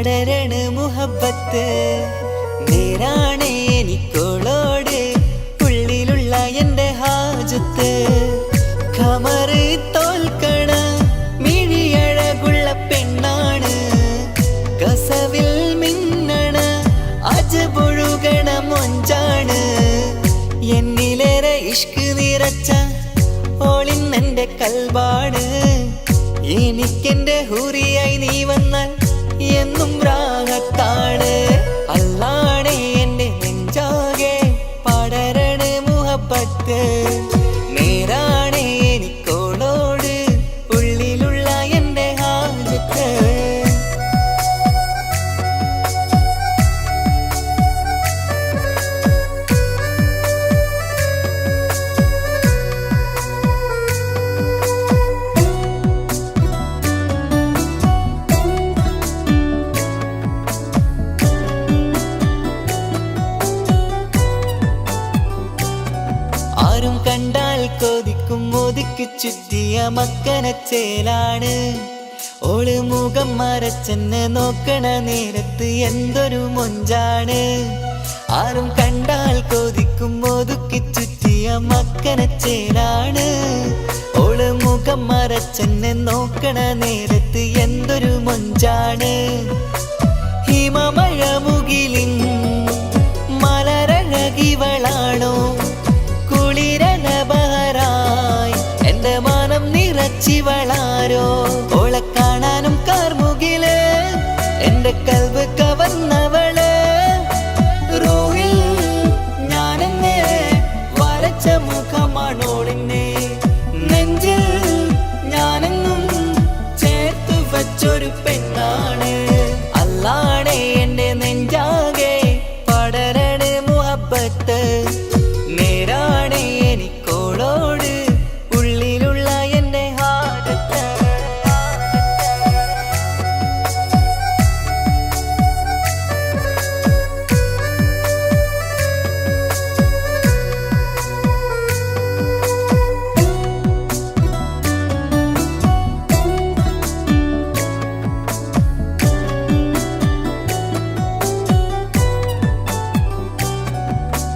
പടരണ മുഹബത്ത് നേരാണ് എനിക്കോളോട് ഉള്ളിലുള്ള എൻ്റെ ഹാജത്ത് ഖമറ് തോൽക്കണ മിഴിയഴകുള്ള പെണ്ണാണ് കസവിൽ മിന്നണ അജബൊഴുകണ മൊഞ്ചാണ് എന്നിലേറെ ഇഷ്ക് നിറച്ച ഓളിന്നെൻ്റെ കൽബാണ് എനിക്കെൻ്റെ ഹൂറിയായി നീ വന്നാൽ എന്നും രാഗത്താണ് അല്ലാണേ എൻ്റെ നെഞ്ചാകെ പടരണ മുഹബത്ത് നേരാണേ എനിക്കോളോട് ഉള്ളിലുള്ള എൻ്റെ ഹാജത്ത് ആരും കണ്ടാൽ കൊതിക്കും ഒതുക്കി ചുറ്റിയ മക്കനച്ചേലാണ് ഓള് മുഖം മറച്ചെന്നെ നോക്കണ നേരത്ത് എന്തൊരു മൊഞ്ചാണ് ആരും കണ്ടാൽ കൊതിക്കും ഒതുക്കി ചുറ്റിയ മക്കനച്ചേലാണ് ഓള് മുഖം മറച്ചെന്നെ നോക്കണ നേരത്ത് എന്തൊരു മൊഞ്ചാണ് ഹിമമഴ മുകിലിൻ മലരഴകിവളാണോ കുളിരനബഹരായി എൻ്റെ മാനം നിറച്ചിവളാരോ ഓളെ കാണാനും കാർമുകില് എൻ്റെ കൽവ് കവർന്നവള് റൂഹിൽ ഞാനെന്നെ വരച്ച മുഖമാണോളിന്നെ നെഞ്ചിൽ ഞാനെന്നും ചേർത്തു വച്ചൊരു പെണ്ണാണ് അല്ലാണേ എൻ്റെ നെഞ്ചാകെ പടരണ മുഹബത്ത് നേരാണേ എനിക്കോളോട് ഉള്ളിലുള്ള എൻ്റെ ഹാജത്ത്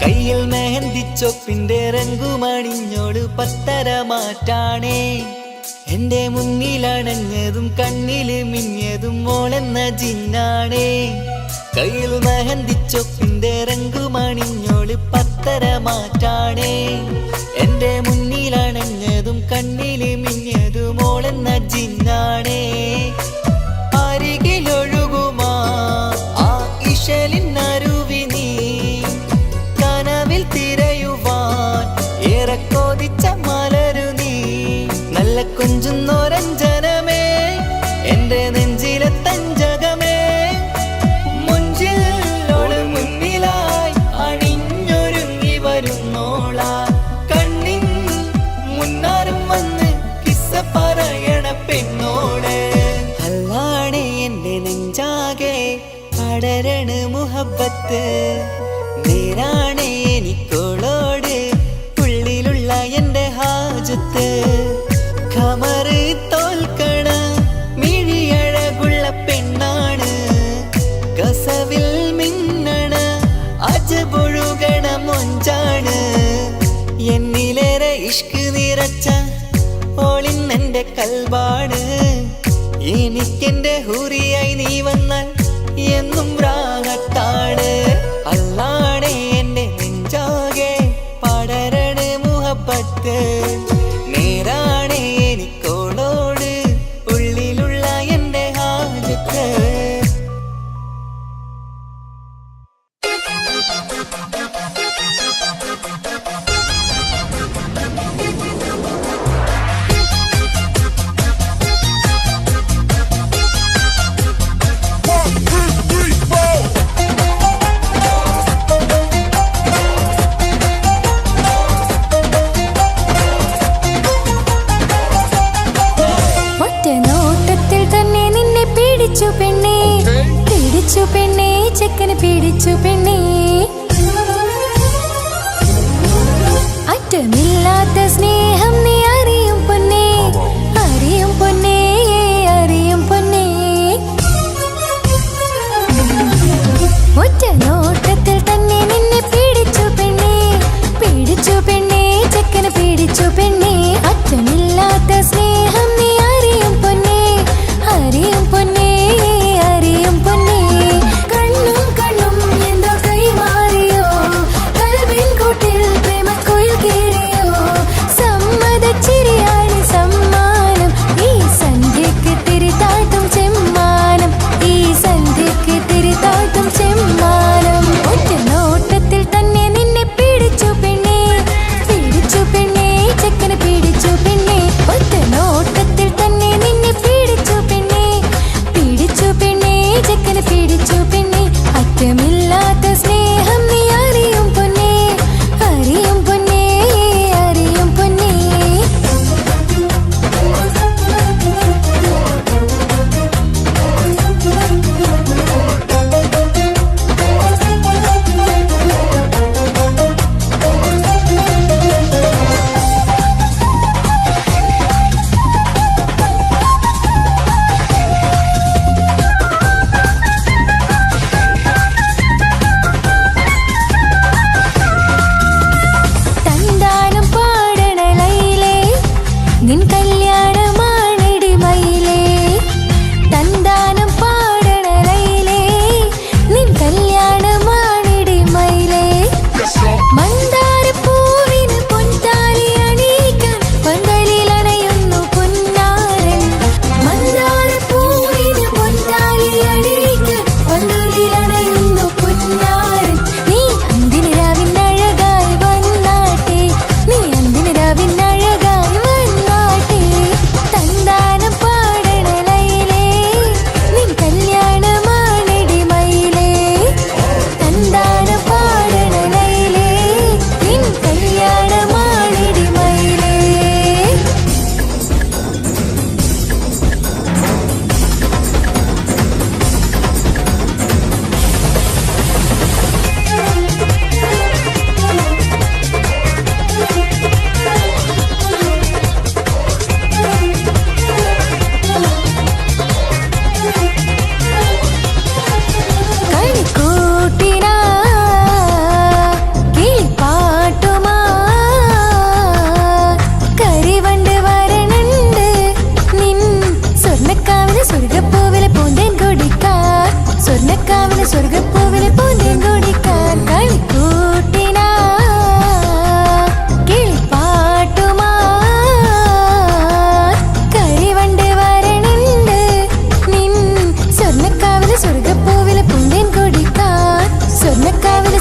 കയ്യിൽ മെഹന്തിച്ചൊപ്പിന്റെ രംഗുമണിഞ്ഞോട് പത്തര മാറ്റാണേ എൻ്റെ മുന്നിലണഞ്ഞതും കണ്ണില് മിന്നിയതും മോളെന്ന ജിന്നാണേ കയ്യിൽ മെഹന്തിച്ചൊപ്പിന്റെ രംഗുമണിഞ്ഞോട് പത്തര മാറ്റാണേ എൻ്റെ മുന്നിലണഞ്ഞതും കണ്ണില് മിന്നിയതും മോളെന്ന ജിന്നാണേ അരികിലൊഴുകുമാ ആ ഇശലിനരുവി നീ കനവിൽ തിരയുവാൻ ഏറെ കൊതിച്ച മലരു നീ നല്ല കുഞ്ചുന്നോരഞ്ജനമേ എൻ്റെ നെഞ്ചിലെ തഞ്ചകമേ മുഞ്ചിൽ ഓള് മുന്നിലായി അണിഞ്ഞൊരുങ്ങി വരുന്നോള കണ്ണിൻ മുന്നാരും വന്ന് കിസ്സ പറയണ പെണ്ണോട് അല്ലാണേ എൻ്റെ നെഞ്ചാകെ പടരണ മുഹബത്ത് നേരാണേ എനിക്കോളോട് ഉള്ളിലുള്ള എൻ്റെ ഹാജത്ത് ഖമറ് തോൽക്കണ മിഴിയഴകുള്ള പെണ്ണാണ് കസവിൽ മിന്നണ അജബൊഴുകണ മൊഞ്ചാണ് എന്നിലേറെ ഇഷ്ക് നിറച്ച ഓളിന്നെൻ്റെ കൽബാണ് എനിക്കെൻ്റെ ഹൂറിയായി നീ വന്നാൽ എന്നും രാഗത്താണ് അല്ലാണേ എൻ്റെ നെഞ്ചാകെ പടരണ മുഹബത്ത് നേരാണേ എനിക്കോളോട് ഉള്ളിലുള്ള എൻ്റെ ഹാജത്ത് പിടിച്ചു പെണ്ണേ ചെക്കന് പിടിച്ചു പെണ്ണേ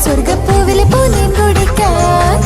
സ്വർഗപ്പൂവിലെ പൂന്തേൻ കുടിക്കാൻ.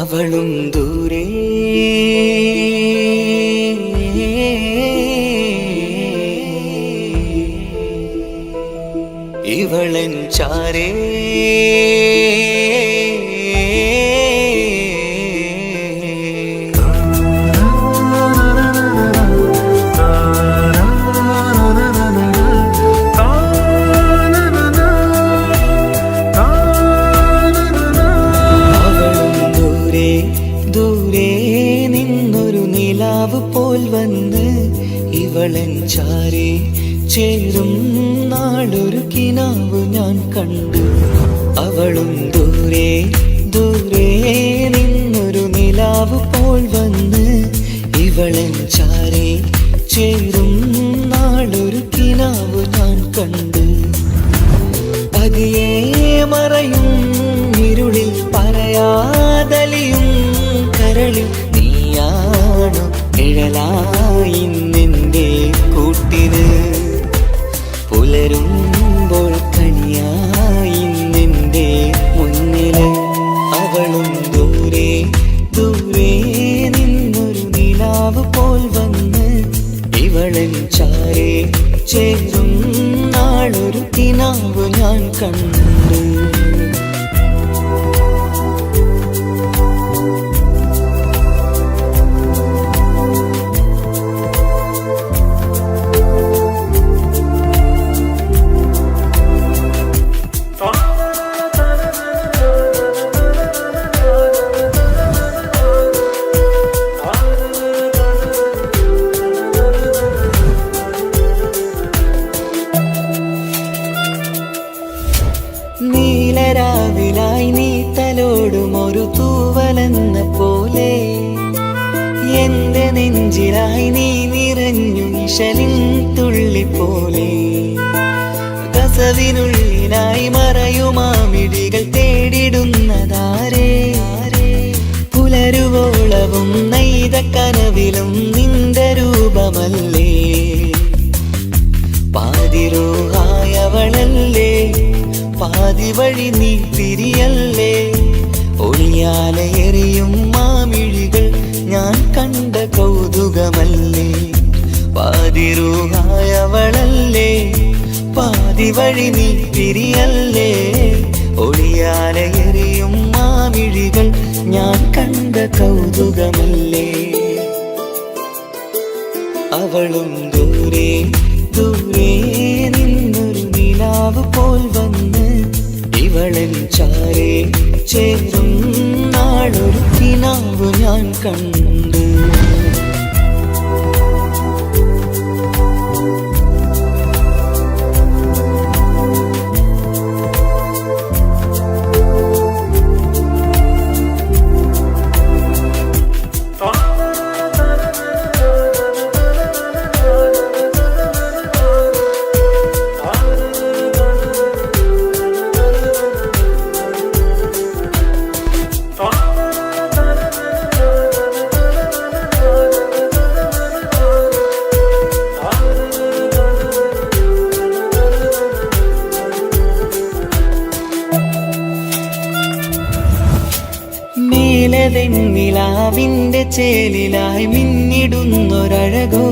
അവളും ദൂരെ ഇവളൻ ചാരേ പോൽ വന്ന് ഇവളൻ ചാരേ ചേരും നാളൊരു കിനാവ് ഞാൻ കണ്ടു. അവളും ദൂരെ ദൂരെ നിന്നൊരു നിലാവ് പോൽ വന്ന് ഇവളൻ ചാരേ ചേരും നാൾ നാളൊരു കിനാവ് ഞാൻ കണ്ട് പതിയെ മറയും ഇരുളിൽ പറയാതലിയും കരളിൽ നീയാണു നിഴലായി നിന്റെ കൂട്ടിന് പുലരുമ്പോൾ കണിയായി നിന്റെ മുന്നില് അവളും ദൂരെ ദൂരെ നിന്നൊരു നിലാവ് പോൽ വന്ന് ഇവളൻ ചാരെ ചേരും നാളൊരു കിനാവ് ഞാൻ കണ്ടു നീലരാവിലായി നീ തലോടും ഒരു തൂവലെന്ന പോലെ എന്റെ നെഞ്ചിലായി നീ നിറഞ്ഞു നിശലിൻ തുള്ളി പോലെ കസവിനുള്ളിലായി മറയുമാമിടികൾ തേടിടുന്നതാരേ പുലരുവോളവും നെയ്ത കനവിലും നിന്റെ രൂപമല്ലേ പാതിരോഹായവളല്ലേ പാതി വഴി നീ തിരിയല്ലേ ഒളിയാലെ എറിയും മാമിഴികൾ ഞാൻ കണ്ട കൗതുകമല്ലേ പാതിരൂഹായവളല്ലേ പാതി വഴി നീ തിരിയല്ലേ ഒളിയാലെ എറിയും മാമിഴികൾ ഞാൻ കണ്ട കൗതുകമല്ലേ അവളും ദൂരെ ദൂരെ നിന്നൊരു നിലാവ് പോൽ വന്ന് ഇവളൻ ചാരെ ചേരും നാളൊരു കിനാവ് ഞാൻ കണ്ട് നിലാവിന്റെ ചേലിലായി മിന്നിടുന്നൊരഴകോ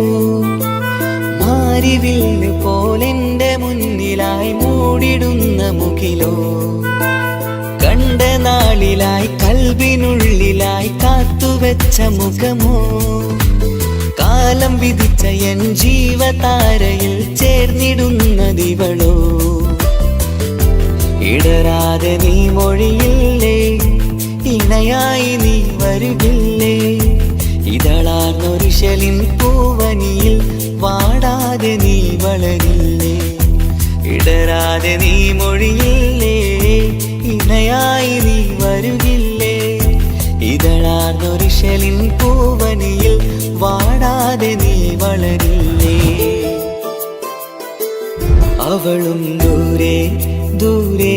മാരിവില്ല് പോലെന്റെ മുന്നിലായി മൂടിടുന്ന മുകിലോ കണ്ട നാളിലായി കൽവിനുള്ളിലായി കാത്തുവെച്ച മുഖമോ കാലം വിധിച്ച എൻ ജീവതാരയിൽ ചേർന്നിടുന്നതിവളോ ഇടരാതെ നീ മൊഴിയില്ലേ ഇണയായി നീ വരുകില്ലേ ഇതളാർന്നൊരിശലിൻ പൂവനിയിൽ വാടാതെ നീ വളരില്ലേ ഇടരാതെ നീ മൊഴിയില്ലേ ഇണയായി നീ വരുകില്ലേ ഇതളാർന്നൊരിശലിൻ പൂവനിയിൽ വാടാതെ നീ വളരില്ലേ അവളും ദൂരെ ദൂരെ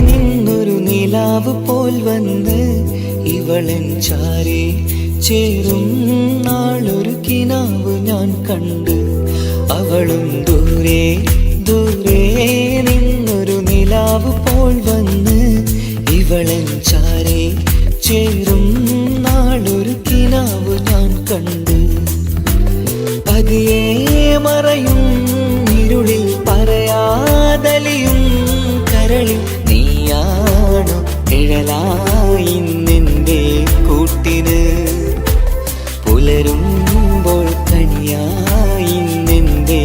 നിന്നൊരു നിലാവ് പോൽ വന്ന് ഇവളൻ ചാരെ ചേരും നാളൊരു കിനാവ് ഞാൻ കണ്ട് അവളും ദൂരെ ദൂരെ നിന്നൊരു നിലാവ് പോൽ വന്ന് ഇവളൻ ചാരെ ചേരും നാളൊരു കിനാവ് ഞാൻ കണ്ട് പതിയെ മറയും ഇരുളിൽ പറയാതലിയും കരളിൽ നീയാണു നിഴലായി നിന്റെ കൂട്ടിന് പുലരുമ്പോൾ കണിയായി നിന്റെ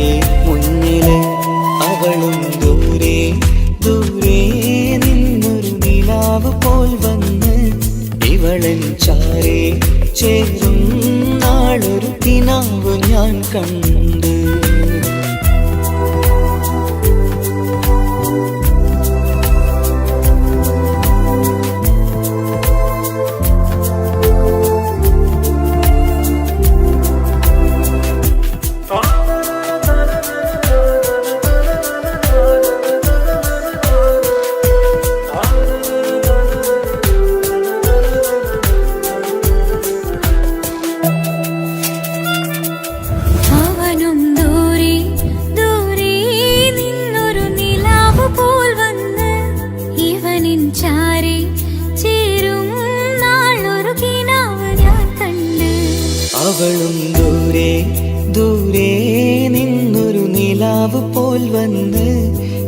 നിലാവ് പോൽ വന്ന്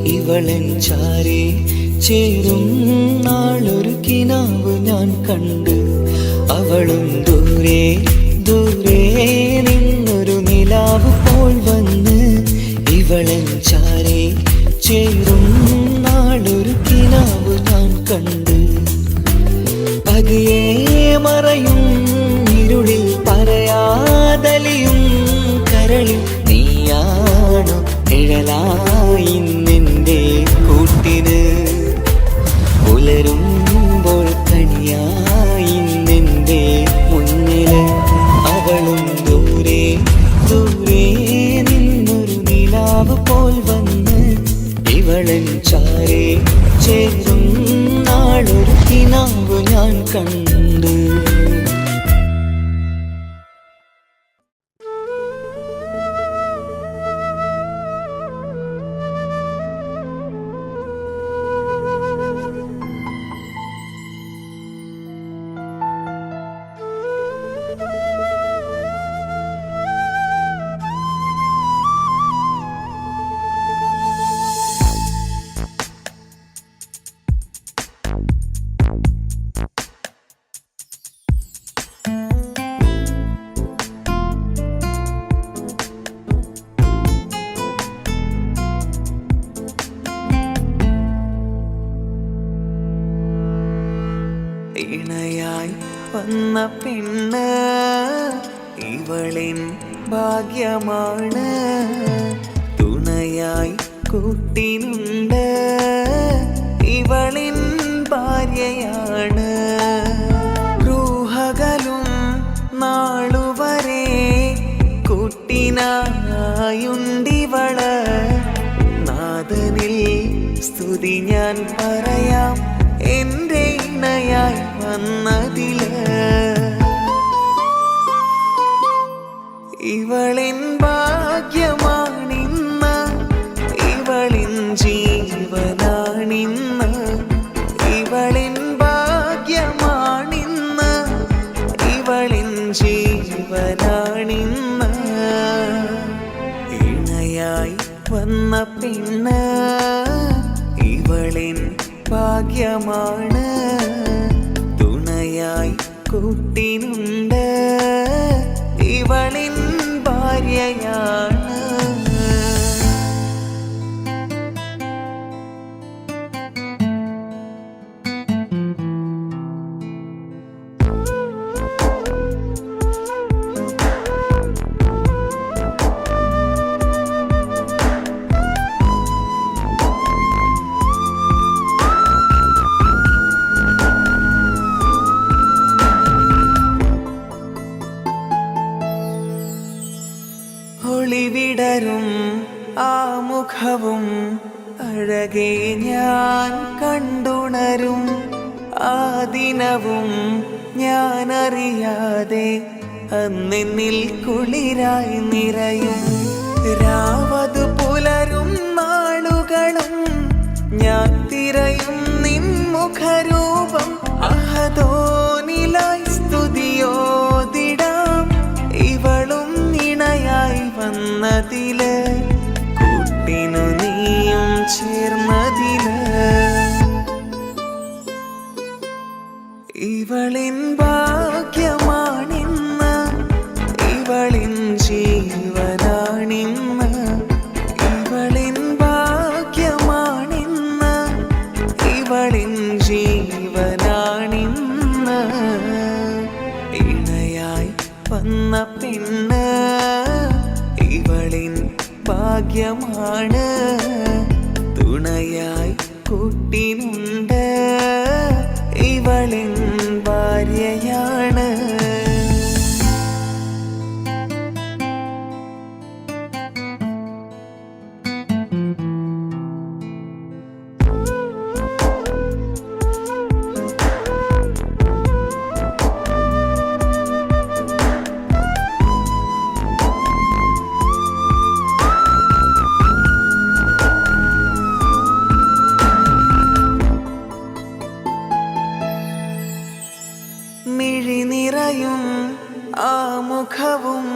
ഇവളൻ ചാരേ ചേരും നാളൊരു കിനാവ് ഞാൻ കണ്ട്. അവളും ദൂരെ ദൂരെ നിന്നൊരു നിലാവ് പോൽ വന്ന് ഇവളൻ ചാരേ ചേരും നാളൊരു കിനാവ് ഞാൻ കണ്ട്. പതിയെ മറയും ഇരുളിൽ പറയാതലിയും കരളിൽ നീയാണു നിഴലായി നിന്റെ കൂട്ടിന്. പുലരുമ്പോൾ കണിയായി നിന്റെ മുന്നില്. അവളും ദൂരെ ദൂരെ നിന്നൊരു നിലാവ് പോൽ വന്ന് ഇവളൻ ചാരേ ചേരും നാളൊരു കിനാവ് ഞാൻ കണ്ട്. ഇണയായി വന്ന പെണ്ണ് ഇവളിൻ ഭാഗ്യമാണ്. തുണയായി കൂട്ടിനുണ്ട് ഇവളിൻ ഭാര്യയാണ്. റൂഹകലും നാളുവരെ കൂട്ടിനായുണ്ടിവള്. നാഥനിൽ സ്തുതി ഞാൻ പറയാം എൻ്റെ ഇണയായി വന്നതില്. ഇവളിൻ ഭാഗ്യമാണിന്ന് ഇവളിൻ ജീവനാണിന്ന്. ഇവളിൻ ഭാഗ്യമാണിന്ന് ഇവളിൻ ജീവനാണിന്ന്. ഇണയായി വന്ന പെണ്ണ് ഇവളിൻ ഭാഗ്യമാണ്. തുണയായി കൂട്ടിനുണ്ട് ഇവളിൻ ഭാര്യയാണ്. ഒളിവിടരും ആ മുഖവും അഴകെ ഞാൻ കണ്ടുണരും. ആ ദിനവും ഞാനറിയാതെ അന്നെന്നിൽ കുളിരായി നിറയും. രാവതു പുലരും നാളുകളും ഞാൻ തിരയും നിൻ മുഖരൂപം. അഹദോനിലായി സ്തുതിയോതിടാം ഇവളും ഇണയായി വന്നതില്. കൂട്ടിനു നീയും ചേർന്നതില്. ഇവളിൻ ഭാഗ്യമാണിന്ന് ഇവളിൻ ജീവനാണിന്ന്. ഇവളിൻ ഭാഗ്യമാണിന്ന് ഇവളിൻ ജീവനാണിന്ന്. ഇണയായി വന്ന പെണ്ണ് ഇവളിൻ ഭാഗ്യമാണ്. തുണയായി കൂട്ടിനുണ്ട് ഇവളിൻ ഭാര്യയാണ്. മിഴിനിറയും ആ മുഖവും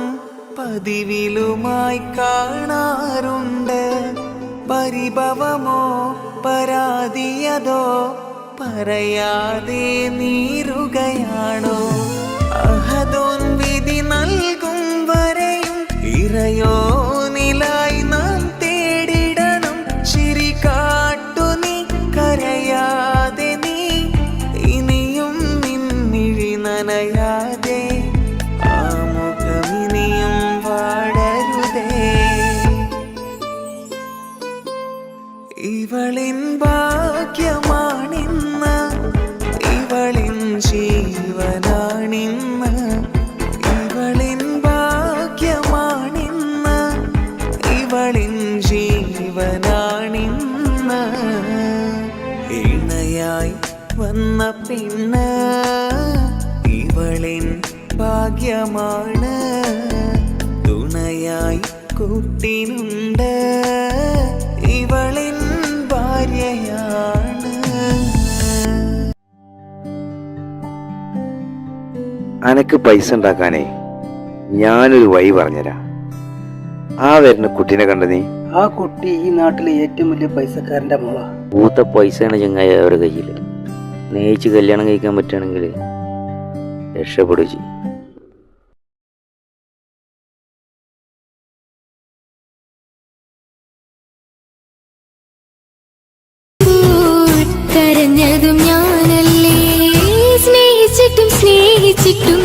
പതിവിലുമായി കാണാറുണ്ട്. പരിഭവമോ പരാതിയതോ പറയാതെ നീറുകയാണോ? അഹദോൻ വിധി നൽകും വരെയും ഇറയോനിലായി നാം തേടിടണം. ചിരി കാട്ടു നീ കരയാതെ നീ ഇനിയും നിന്നിഴി നനയാതെ ആ മുഖമിനിയും വാടരുതേ. ഇവളിൻ ഭാഗ്യമാണിന്ന്, ഇവളിൻ ജീവനാണിന്ന്. ഇവളിൻ ഭാഗ്യമാണിന്ന്, ഇവളിൻ ജീവനാണിന്ന്. ഇണയായി വന്ന പെണ്ണ് ഇവളിൻ ഭാഗ്യമാണ്. തുണയായി കൂട്ടിനുണ്ട് ഇവളിൻ ഭാര്യയാണ്. അനക്ക് പൈസ ഉണ്ടാക്കാനേ ഞാനൊരു വഴി പറഞ്ഞുതരാം. ആ വരുന്ന കുട്ടീനെ കണ്ട നീ? ആ കുട്ടി ഈ നാട്ടിലെ ഏറ്റവും വലിയ പൈസക്കാരന്റെ മോള. പൂത്ത പൈസയാണ് ചങ്ങായി അവരുടെ കയ്യിൽ. സ്നേഹിച്ച് കല്യാണം കഴിക്കാൻ പറ്റുകയാണെങ്കിൽ രക്ഷപ്പെടുക ചെയ്യും. കരഞ്ഞതും ഞാനല്ലേ, സ്നേഹിച്ചിട്ടും സ്നേഹിച്ചിട്ടും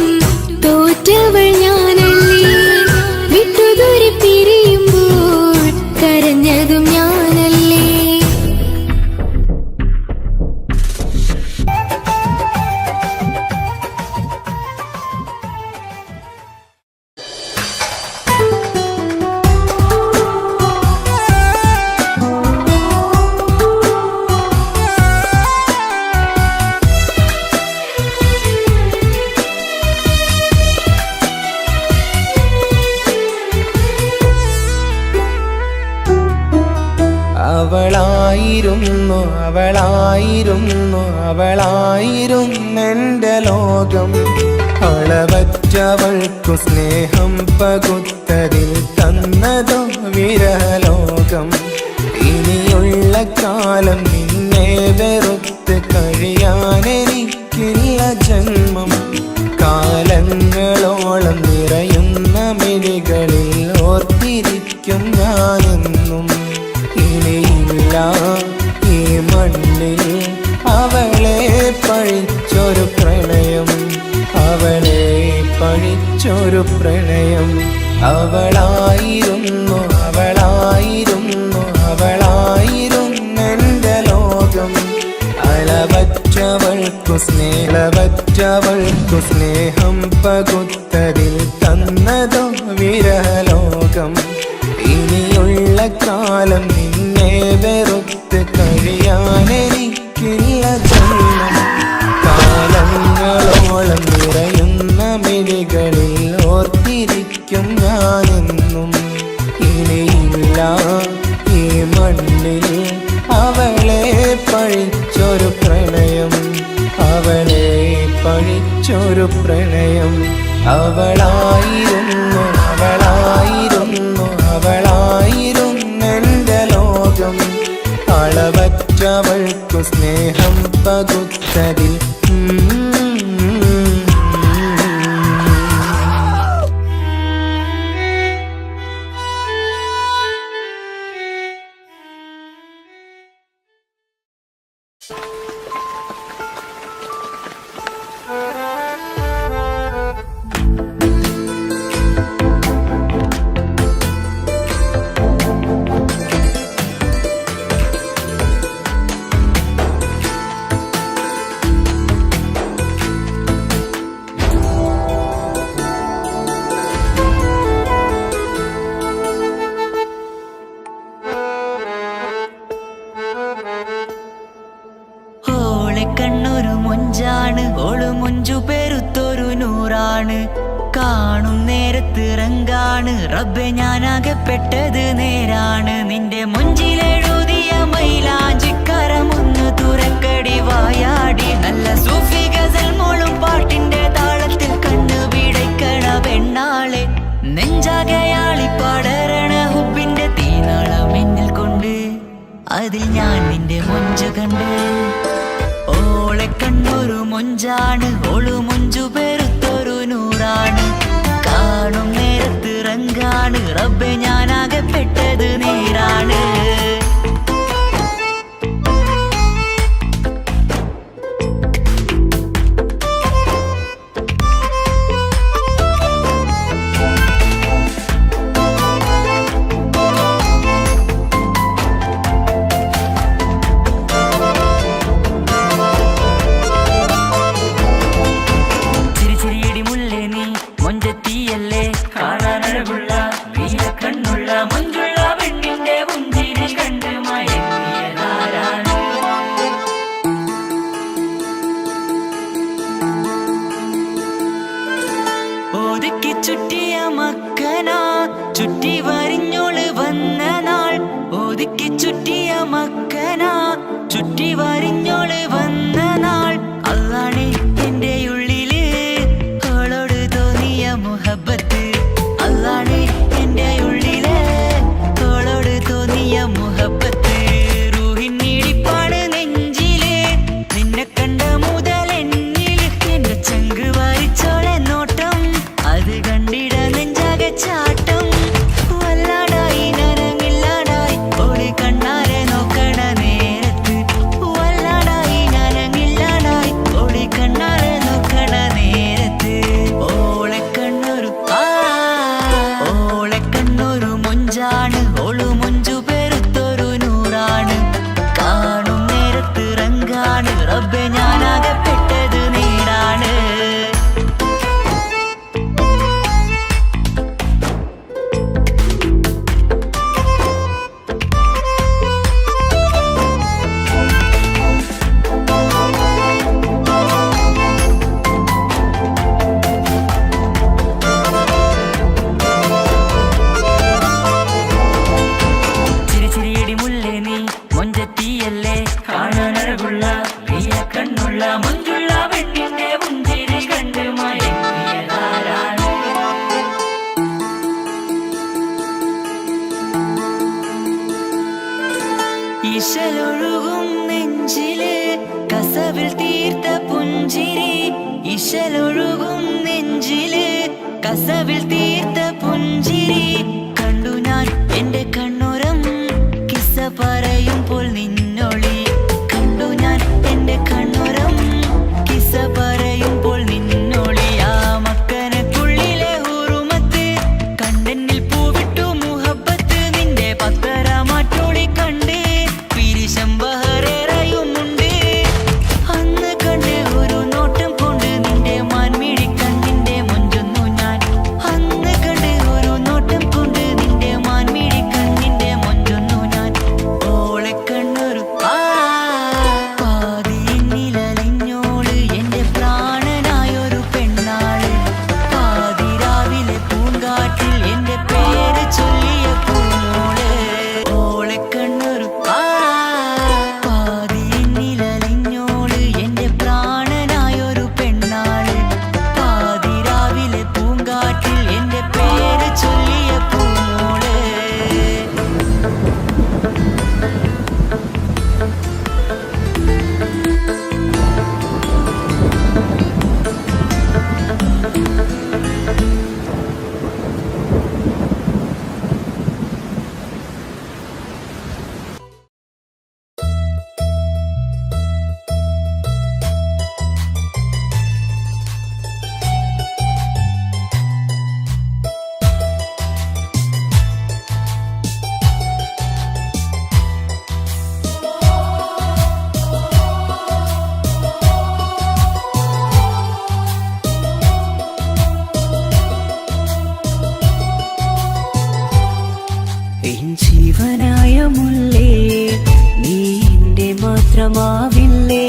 തോറ്റവൾ ഞാനല്ലേ. വിട്ടുദൂരെ പിരിയുമ്പോൾ കരഞ്ഞതും ഞാനല്ലേ. അവളായിരുന്നു അവളായിരുന്നു അവളായിരുന്നെൻ്റെ ലോകം. അളവറ്റവൾക്കു സ്നേഹം പകുത്തതിൽ തന്നതോ വിരലോകം. ഇനിയുള്ള കാലം നിന്നെ വെറുത്ത് കഴിയാനെനിക്കില്ല ജന്മം. കാലങ്ങളോളം നിറയുന്ന മിഴികളിൽ ഓർത്തിരിക്കും ഞാനെന്നും. ഇനിയില്ല ഈ മണ്ണിൽ അവളെ പഴിച്ചൊരു പ്രണയം, അവളെ പഴിച്ചൊരു പ്രണയം. അവളായിരുന്നു അവളായിരുന്നു അവളായിരുന്നെൻ്റെ ലോകം. അളവറ്റവൾക്കു സ്നേഹം പകുത്തതിൽ തന്നതോ വിരലോകം. ഇനിയുള്ള കാലം നിന്നെ വെറുത്ത് കഴിയാനെനിക്കില്ല ജന്മം. കാലങ്ങളോളം നിറയുന്ന മിഴികളിൽ ഓർത്തിരിക്കും ഞാനെന്നും. ഇനിയില്ല ഈ മണ്ണിൽ അവളെ പഴിച്ചൊരു പ്രണയം, അവളെ പഴിച്ചൊരു പ്രണയം. അവളായിരുന്നു അവളായിരുന്നു അവളായിരുന്നെൻ്റെ ലോകം. അളവറ്റവൾക്കു സ്നേഹം പകുത്തതിൽ കണ്ണൊരു മൊഞ്ചാണ്, ഓള് മൊഞ്ചു പെരുത്തൊരു നൂറാണ്. കാണും നേരത്ത് റങ്കാണ്, റബ്ബെ ഞാനാകപ്പെട്ടത് നേരാണ്. നിന്റെ മൊഞ്ചിലെഴുതിയ മൈലാഞ്ചിക്കരമൊന്ന് തുറക്കടി വായാടി. നല്ല സൂഫി ഗസൽ മോളും പാട്ടിന്റെ താളത്തിൽ കണ്ണു പിടയ്ക്കണ പെണ്ണാളെ. നെഞ്ചാകയാളി പടരണ ഹുബിന്റെ തീനാളം എന്നിൽ കൊണ്ട് അതിൽ ഞാൻ നിന്റെ മൊഞ്ചു കണ്ട്. ഓളെ കണ്ണൊരു മൊഞ്ചാണ്, ഓളു മൊഞ്ചു പെരുത്തൊരു നൂറാണ്. കാണും നേരത്ത് റങ്കാണ്, റബ്ബെ ഞാനാകപ്പെട്ടത് നേരാണ്. ഒതുക്കി ചുറ്റിയ മക്കനാ ചുറ്റി വരിഞ്ഞോള് വന്ന നാൾ. ഒതുക്കി ചുറ്റിയ മക്കനാ ചുറ്റി വരിഞ്ഞോള് വന്ന നാൾ. അതാണ് എന്റെ ഉള്ളില് അവളോട് തോന്നിയ മുഹബത്ത്. അതാണ് എന്റെ ഉള്ളില് അവളോട് തോന്നിയ മുഹബത്ത്. റൂഹിൻ നീടിപ്പാണ് നെഞ്ചില്, നിന്നെ കണ്ട മുതൽ എന്നില്. എന്റെ ചങ്ക് വാരിച്ചോളെ നോട്ടം, അത് കണ്ടിട നെഞ്ചാകെ ചാട്ടം. വല്ലാടായി നനങ്ങില്ലാടായി ഓളി കണ്ണാരെ നോക്കണ നേരത്ത്. വല്ലാടായി നനങ്ങില്ലാടായി ഓളി കണ്ണാരെ നോക്കണ നേരത്ത്. ഓളെ കണ്ണൊരു മൊഞ്ചാണ്, ഓളു മൊഞ്ചു പെരുത്തൊരു നൂറാണ്. കാണും നേരത്ത് റങ്കാണ്, റബ്ബെ ഞാനാകപ്പെട്ടത് നേരാണ്. ചിരിച്ചിരിയടി മുല്ലേ നീ മൊഞ്ചത്തിയല്ലേ, കാണാനഴകുള്ള നീയ കണ്ണുള്ള മൊഞ്ചുള്ള പെണ്ണിന്റെ പുഞ്ചിരി കണ്ട് മയങ്ങിയതാരാണ്. ഇശലൊഴുകും നെഞ്ചില് കസവിൽ തീർത്ത പുഞ്ചിരി. ഇശലൊഴുകും നെഞ്ചില് കസവിൽ തീർത്ത പുഞ്ചിരി. കണ്ടു ഞാൻ എന്റെ കണ്ണുരം കിസ്സ പറയുമ്പോൾ നിന്നൊളി. കണ്ടു ഞാൻ എന്റെ കണ്ണുരം കിസ്സ പറയുമ്പോൾ നിന്നൊളി. ആ മക്കനക്കുള്ളിലെ ഹുറുമത്ത് കണ്ടെന്നിൽ പൂവിട്ടു മുഹബത്ത്. നിന്റെ പത്തര മാറ്റോളി കണ്ട് പിരിശം ബഹറേറയുമുണ്ട്. അന്ന് കണ്ട് ഒരു നോട്ടം കൊണ്ട് നിന്റെ മാൻമിഴി കണ്ണിന്റെ മൊഞ്ചൊന്നു ഞാൻ. അന്ന് കണ്ട് ഒരു നോട്ടം കൊണ്ട് നിന്റെ മാൻമിഴി കണ്ണിന്റെ മൊഞ്ചൊന്നു ഞാൻ. ഓളെ കണ്ണൊരു പാതിയിലലിഞ്ഞോള് എന്റെ പ്രാണനായൊരു പെണ്ണാള്. പാതിരാവിലെ പൂങ്കാറ്റിൽ എന്റെ പേര് ചൊല്ലിയ പൂമോള്. ഓളെ കണ്ണൊരു പാതിയിലലിഞ്ഞോള് എന്റെ പ്രാണനായൊരു പെണ്ണാള്. പാതിരാവിലെ പൂങ്കാറ്റിൽ എന്റെ പേര് ചൊല്ലിയ പൂമോള്. എൻ ജീവനായ മുല്ലേ, നീ എന്റെ മാത്രമാവില്ലേ.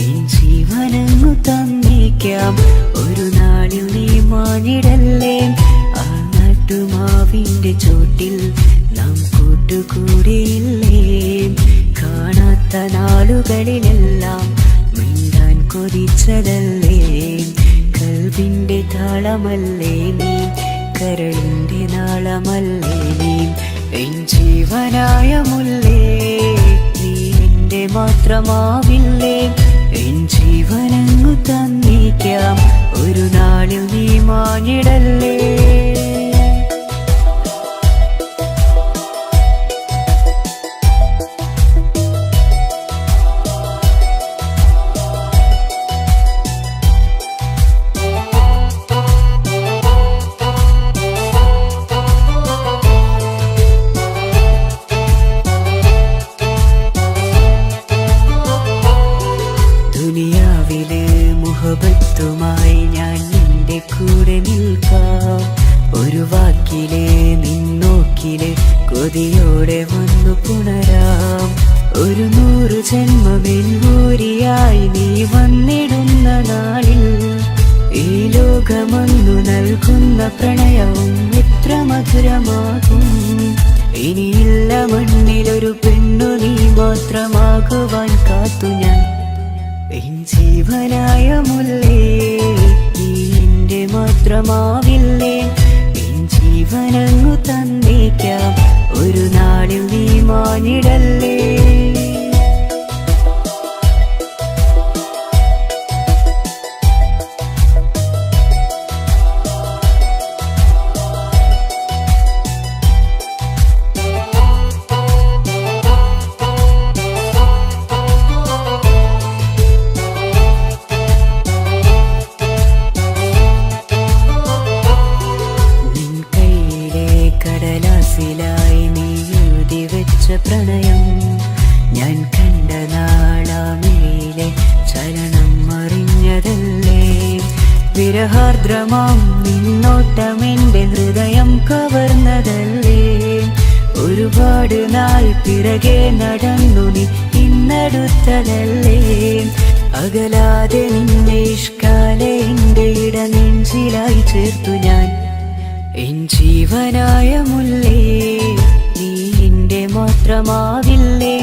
എൻ ജീവനങ്ങു തന്നേക്കാം, ഒരു നാളിൽ നീ മാഞ്ഞിടല്ലേ. ആ നട്ടുമാവിന്റെ ചോട്ടിൽ നാം കൂട്ടുകൂടിയില്ലേ. കാണാത്ത നാളുകളിലെല്ലാം മിണ്ടാൻ കൊതിച്ചതല്ലേ. കൽവിന്റെ താളമല്ലേ നീ, കരളിന്റെ നാളമല്ലേ നീ. എൻ ജീവനായ മുല്ലേ. മാത്രമാവില്ലേ എൻ ജീവനങ്ങു തന്നേക്കാം ഒരു നാളിൽ നീ മാഞ്ഞിടല്ലേ ദുനിയാവിലെ മുഹബത്തുമായി ഞാൻ നിന്റെ കൂടെ നിൽക്കാം ഒരു വാക്കിലെ നിന്നോക്കിലെ കൊതിയോടെ വന്നു പുണരാം ഒരു 100 ജന്മമെന്നൂരിയായി നീ വന്നിടുന്ന നാളിൽ ഈ ലോകമൊന്നു നൽകുന്ന പ്രണയവും എത്ര മധുരമാകും ഇനിയില്ല മണ്ണിലൊരു പെണ്ണു നീ മാത്രമാകുവാൻ കാത്തു ഞാൻ എൻ ജീവനായ മുല്ലേ നീ എന്റെ മാത്രമാവില്ലേ എൻ ജീവനങ്ങു തന്നേക്കാം ഒരു നാളിൽ നീ മാഞ്ഞിടല്ലേ കടലാസിലായി നീ എഴുതി വെച്ച പ്രണയം ഞാൻ കണ്ട നാളാമിഴിയിലെ ചലനം അറിഞ്ഞതല്ലേ വിരഹാർദ്രമാം നിന്നോട്ടം എന്റെ ഹൃദയം കവർന്നതല്ലേ ഒരുപാട് നാൾ പിറകെ നടന്നു നീ ഇന്നടുത്തതല്ലേ അകലാതെ നിന്നെ ഇഷ്കാലെ എന്റെ ഇടനെഞ്ചിലായി ചേർത്തു ഞാൻ എൻ ജീവനായ മുല്ലേ നീ എന്റെ മാത്രമാവില്ലേ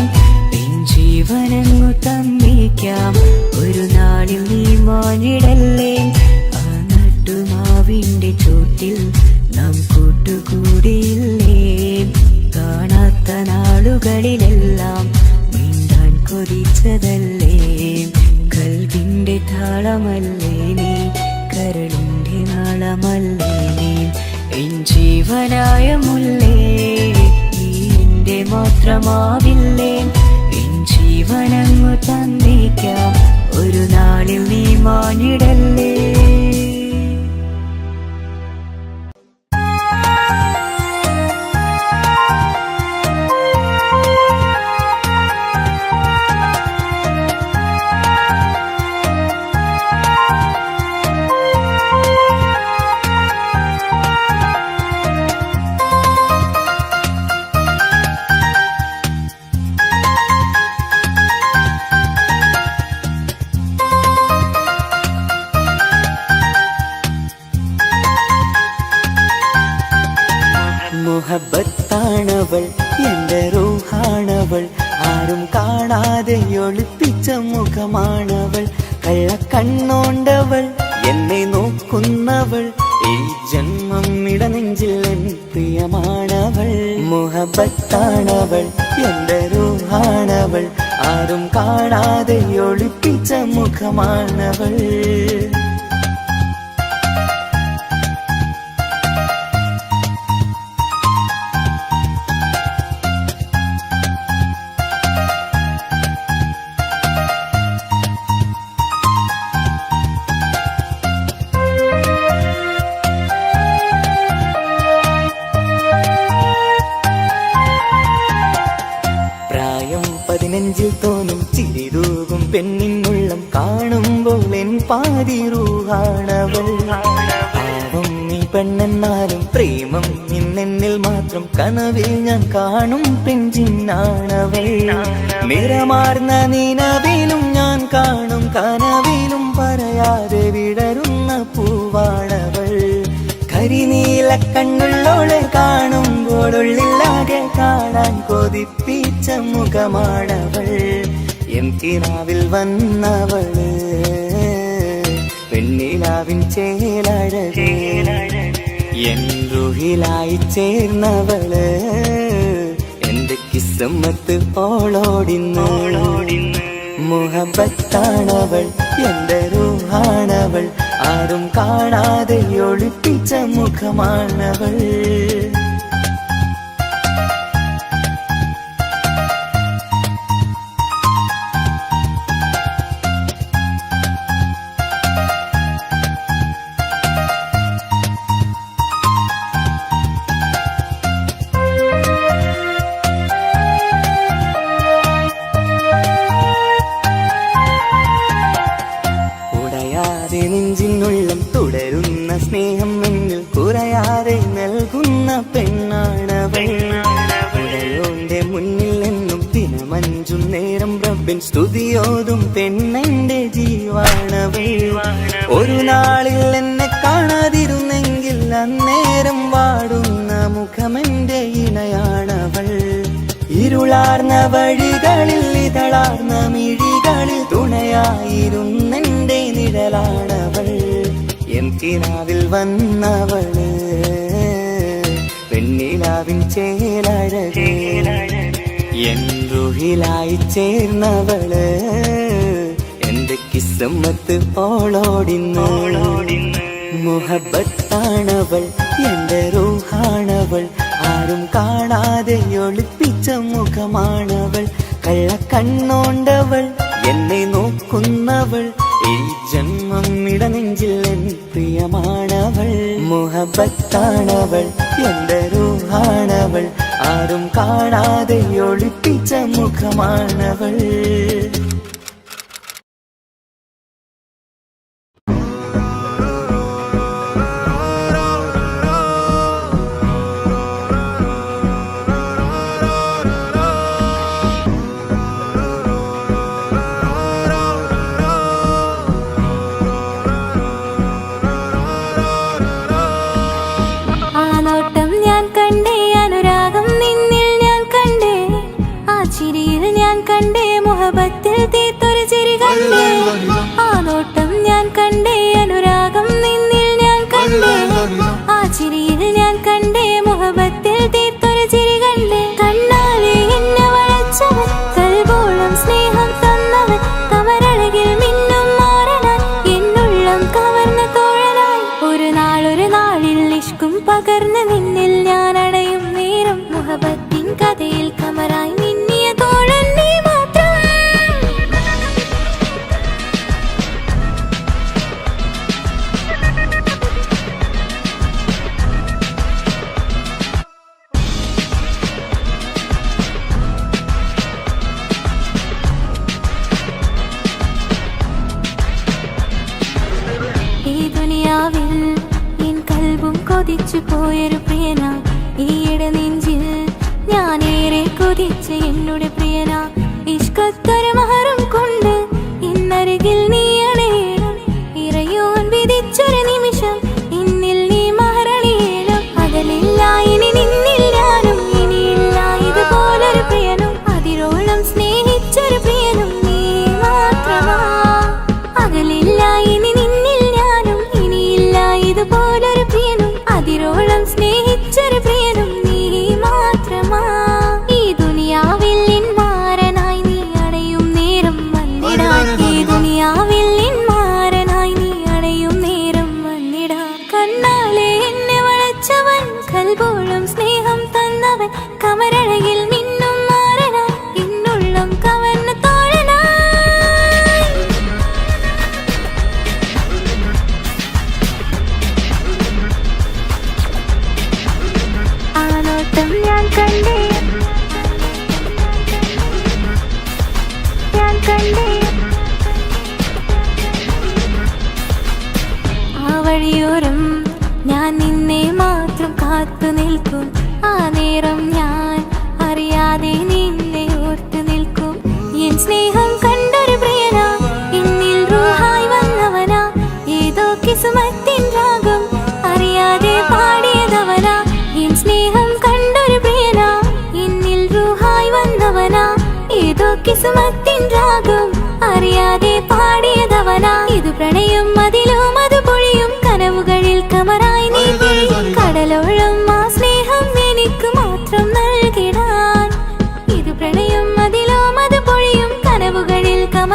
എൻ ജീവനങ്ങു തന്നേക്കാം ഒരു നാളിൽ നീ മാഞ്ഞിടല്ലേ ആ നട്ടുമാവിന്റെ ചോട്ടിൽ നാം കൂട്ടുകൂടിയില്ലേ കാണാത്ത നാളുകളിലെല്ലാം മിണ്ടാൻ കൊതിച്ചതല്ലേ കൽവിന്റെ താളമല്ലേ നീ കരളിന്റെ നാളമല്ലേ നീ എൻ ജീവനായ മുല്ലേ നീ എന്റെ മാത്രമാവില്ലേ എൻ ജീവനങ്ങു തന്നേക്കാം ഒരു നാളിൽ നീ മാഞ്ഞിടല്ലേ മുഹബത്താണവൾ എന്റെ റൂഹാണവൾ ആരും കാണാതെ ഒളിപ്പിച്ച മുഖമാണവൾ കള്ളക്കണ്ണോണ്ടവൾ എന്നെ നോക്കുന്നവൾ ഈ ജന്മം ഇടനെഞ്ചിൽ എൻ പ്രിയമാണവൾ മുഹബത്താണവൾ എന്റെ റൂഹാണവൾ ആരും കാണാതെ ഒളിപ്പിച്ച മുഖമാണവൾ നെഞ്ചിൽ തോന്നും ചിരിതൂകും പെണ്ണിനുള്ളം കാണുമ്പോൾ എൻ പാതി റൂഹാണവൾ പാവം നീ പെണ്ണെന്നാലും പ്രേമം നിന്നെന്നിൽ മാത്രം കനവിൽ ഞാൻ കാണും പെഞ്ചിന്നാണവൾ നിറമാർന്ന നിലവിലും ഞാൻ കാണും കനവിലും പറയാതെ വിടരുന്ന പൂവാണവൾ കരിനീല കണ്ണുള്ളോളെ കാണുമ്പോൾ ഉള്ളിലാകെ കാണാൻ കൊതിപ്പിച്ച മുഖമാണവൾ എൻ കിനാവിൽ വന്നവള് പെണ്ണിലാവിൻ ചേലഴകേ എൻ റുഹിലായി ചേർന്നവള് എന്റെ കിസ്മത്ത് ഓളോടിന്ന് മുഹബത്താണവൾ എന്റെ റൂഹാണവൾ ആരും കാണാതെ ഒളിപ്പിച്ച മുഖമാണവൾ നെഞ്ചിനുള്ളം തുടരുന്ന സ്നേഹം എന്നിൽ കുറയാതെ നൽകുന്ന പെണ്ണാണവൾ ഉടയോന്റെ മുന്നിൽ നിന്നും ദിനമഞ്ചും നേരം റബ്ബിൻ സ്തുതിയോതും പെണ്ണെന്റെ ജീവാണവൾ ഒരു നാളിൽ എന്നെ കാണാതിരുന്നെങ്കിൽ അന്നേരം വാടുന്ന മുഖമെന്റെ ഇണയാണവൾ ഇരുളാർന്ന വഴികളിൽ ഇതളാർന്ന മിഴികളിൽ തുണയായിരുന്നെന്റെ നിഴലാണവൾ എൻ കിനാവിൽ വന്നവള് പെണ്ണിലാവിൻ ചേലഴകേ എൻ റുഹിലായി ചേർന്നവള് എന്റെ കിസ്മത്ത് ഓളോടിന്ന് മുഹബത്താണവൾ എന്റെ റൂഹാണവൾ ആരും കാണാതെ ഒളിപ്പിച്ച മുഖമാണവൾ കള്ളക്കണ്ണോണ്ടവൾ എന്നെ നോക്കുന്നവൾ ഈ ജന്മം ഇടനെഞ്ചിൽ എൻ പ്രിയമാണവൾ മുഹബത്താണവൾ എന്റെ റൂഹാണവൾ ആരും കാണാതെ ഒളിപ്പിച്ച മുഖമാണവൾ മുഹബത്തിൽ തീർത്തൊരു ചിരി കണ്ടേ ആ നോട്ടം ഞാൻ കണ്ടേ അനുരാഗം നിന്നിൽ ഞാൻ കണ്ടേ ആ ചിരിയിൽ ഞാൻ കണ്ടേ മുഹബത്തിൽ തീർത്തൊരു ചിരി കണ്ടേ കണ്ണാലെ എന്നെ വളച്ചവൻ കൽബോളം സ്നേഹം തന്നവൻ കമരഴകിൽ മിന്നും മാറനായി എന്നുള്ളം കവർന്ന തോഴനായി ഒരു നാളിൽ ഇഷ്കും പകർന്ന് നിന്നിൽ ഞാൻ അടയും നേരം മുഹബത്തിൻ കഥയിൽ കമറായി മിന്നിയ തോഴൻ നീ മാത്രം ഈ ദുനിയാവിൽ എൻ കൽബും കൊതിച്ചു പോയൊരു പ്രിയന ഈയിടെ നെഞ്ചിൽ ഞാനേറെ കൊതിച്ച് എന്നോട് പ്രിയന ഇഷ്കത്തൊരു മഹറും കൊണ്ട് ഇന്നരികിൽ നീ അണയണം ഇറയോൻ വിധിച്ചൊരു നിമിഷം ഇന്നിൽ നീ മഹറണിയേണം അകലില്ല ഇനി നിന്നിൽ ഞാനും ഇനിയില്ല ഇതുപോലൊരു പ്രിയനും അതിരോളം സ്നേഹിച്ചൊരു പ്രിയനും നീ മാത്രമാ അകലില്ല ഇനി നിന്നിൽ ഞാനും ഇനിയില്ല ഇതുപോലൊരു പ്രിയനും അതിരോളം സ്നേഹിച്ചൊരു പ്രിയനും നീ മാത്രമാ ഈ ദുനിയാവിൽ എൻ മാരനായി നീ അണയും നേരം വന്നിടാൻ ഈ ദുനിയാവിൽ എൻ മാരനായി നീ അണയും നേരം വന്നിടാൻ കണ്ണാലെ എന്നെ വളച്ചവൻ കൽബോളം സ്നേഹം തന്നവൻ കമരഴകിൽ മിന്നും മാറനായി എന്നുള്ളം കവർന്ന തോഴനായി ആ നോട്ടം ഞാൻ കണ്ടേ ആ വഴിയോരം ഞാൻ നിന്നെ മാത്രം കാത്തു നിൽക്കും ആ നേരം ഞാൻ അറിയാതെ നിന്നെ ഓർത്തു നിൽക്കും എൻ സ്നേഹം കണ്ടൊരു പ്രിയനാ എന്നിൽ റൂഹായി വന്നവനാ ഏതോ കിസ്മത്തിൻ രാഗം അറിയാതെ പാടിയതവനാ എൻ സ്നേഹം കണ്ടൊരു പ്രിയനാ എന്നിൽ റൂഹായി വന്നവനാ ഏതോ കിസ്മത്തിൻ രാഗം അറിയാതെ പാടിയതവനാ ഇത് പ്രണയം അതിലും അത് പൊഴിയും കനവുകളിൽ കമറായി നീ കടലോളം ആ സ്നേഹം എനിക്ക് മാത്രം നൽകിടാൻ ഇത് പ്രണയം അതിലും അത് പൊഴിയും കനവുകളിൽ കമ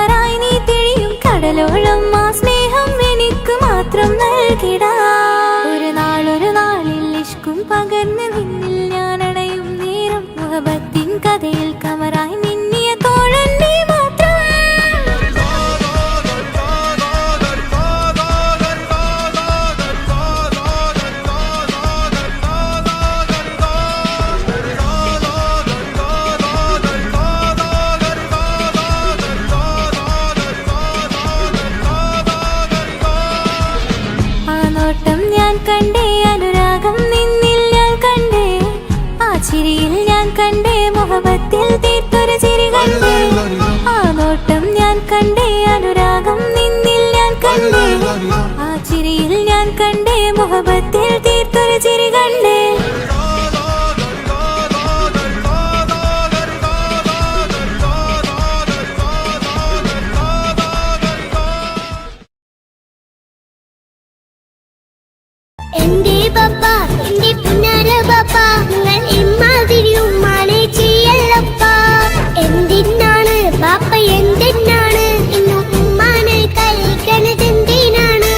മുഹബത്തിൽ തീർത്തൊരു ചിരി കണ്ടേ. എന്റെ പപ്പ എന്റെ പുന്നാര പപ്പ നിങ്ങൾ ഇമ്മാതിരി ഉമ്മാനെ ചെയ്യല്ലപ്പ. എന്തിനാണ് പാപ്പ എന്തിനാണ് ഇന്നു ഉമ്മാനെ കഴിക്കണതെന്തിനാണ്?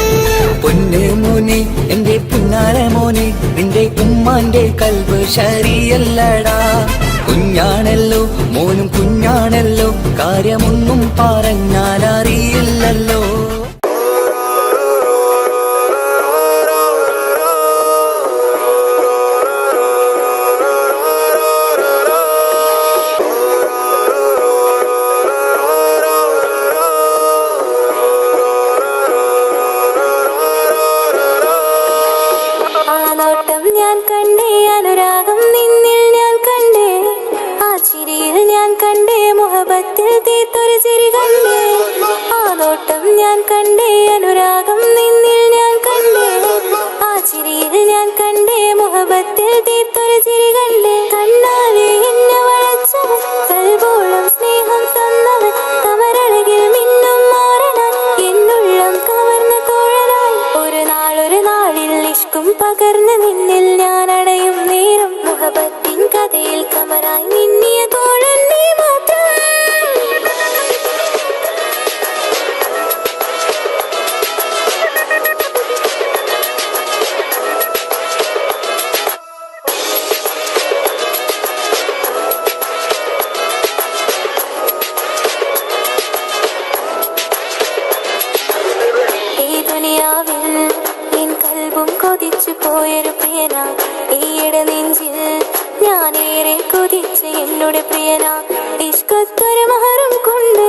പൊന്നെ മോനെ എന്റെ പുന്നാര മോനെ നിന്റെ ഉമ്മാന്റെ കൽബ് ശരിയല്ലടാ. കുഞ്ഞാണല്ലോ മോനും കുഞ്ഞാണല്ലോ കാര്യമൊന്നും പറഞ്ഞാൽ അറിയില്ലല്ലോ. ഞാൻ കണ്ടേ അനുരാഗം നിന്നിൽ ഞാൻ കണ്ടേ. ആ ചിരിയിൽ ഞാൻ കണ്ടേ മുഹബത്തിൽ തീർത്തൊരു ചിരി കണ്ടേ. ആ നോട്ടം ഞാൻ കണ്ടേ അനുരാഗം നിന്നിൽ ഞാൻ കണ്ടേ. ആ ചിരിയിൽ ഞാൻ കണ്ടേ മുഹബത്തിൽ തീർത്തൊരു ചിരി കണ്ടേ. കണ്ണാലെ എന്നെ വളച്ചവൻ കൽബോളം സ്നേഹം തന്നവൻ കമരഴകിൽ മിന്നും മാറനാൻ എന്നുള്ളം കവർന്ന തോഴനായി ഒരു നാളിൽ ഇഷ്കും പകർന്ന് നിന്നിൽ ഞാൻ അടയും നേരം മുഹബത്തിൻ കഥയിൽ കമറായി മിന്നിയ തോഴൻ നീ മാത്രം. ഈ ദുനിയാവിൽ എൻ കൽബും കൊതിച്ചു പോയൊരു പ്രിയനാ. ഈയിടെ നെഞ്ചിൽ ഞാനേറെ കൊതിച്ച് എന്നോട് പ്രിയനാ. ഇഷ്കത്തൊരു മഹറും കൊണ്ട്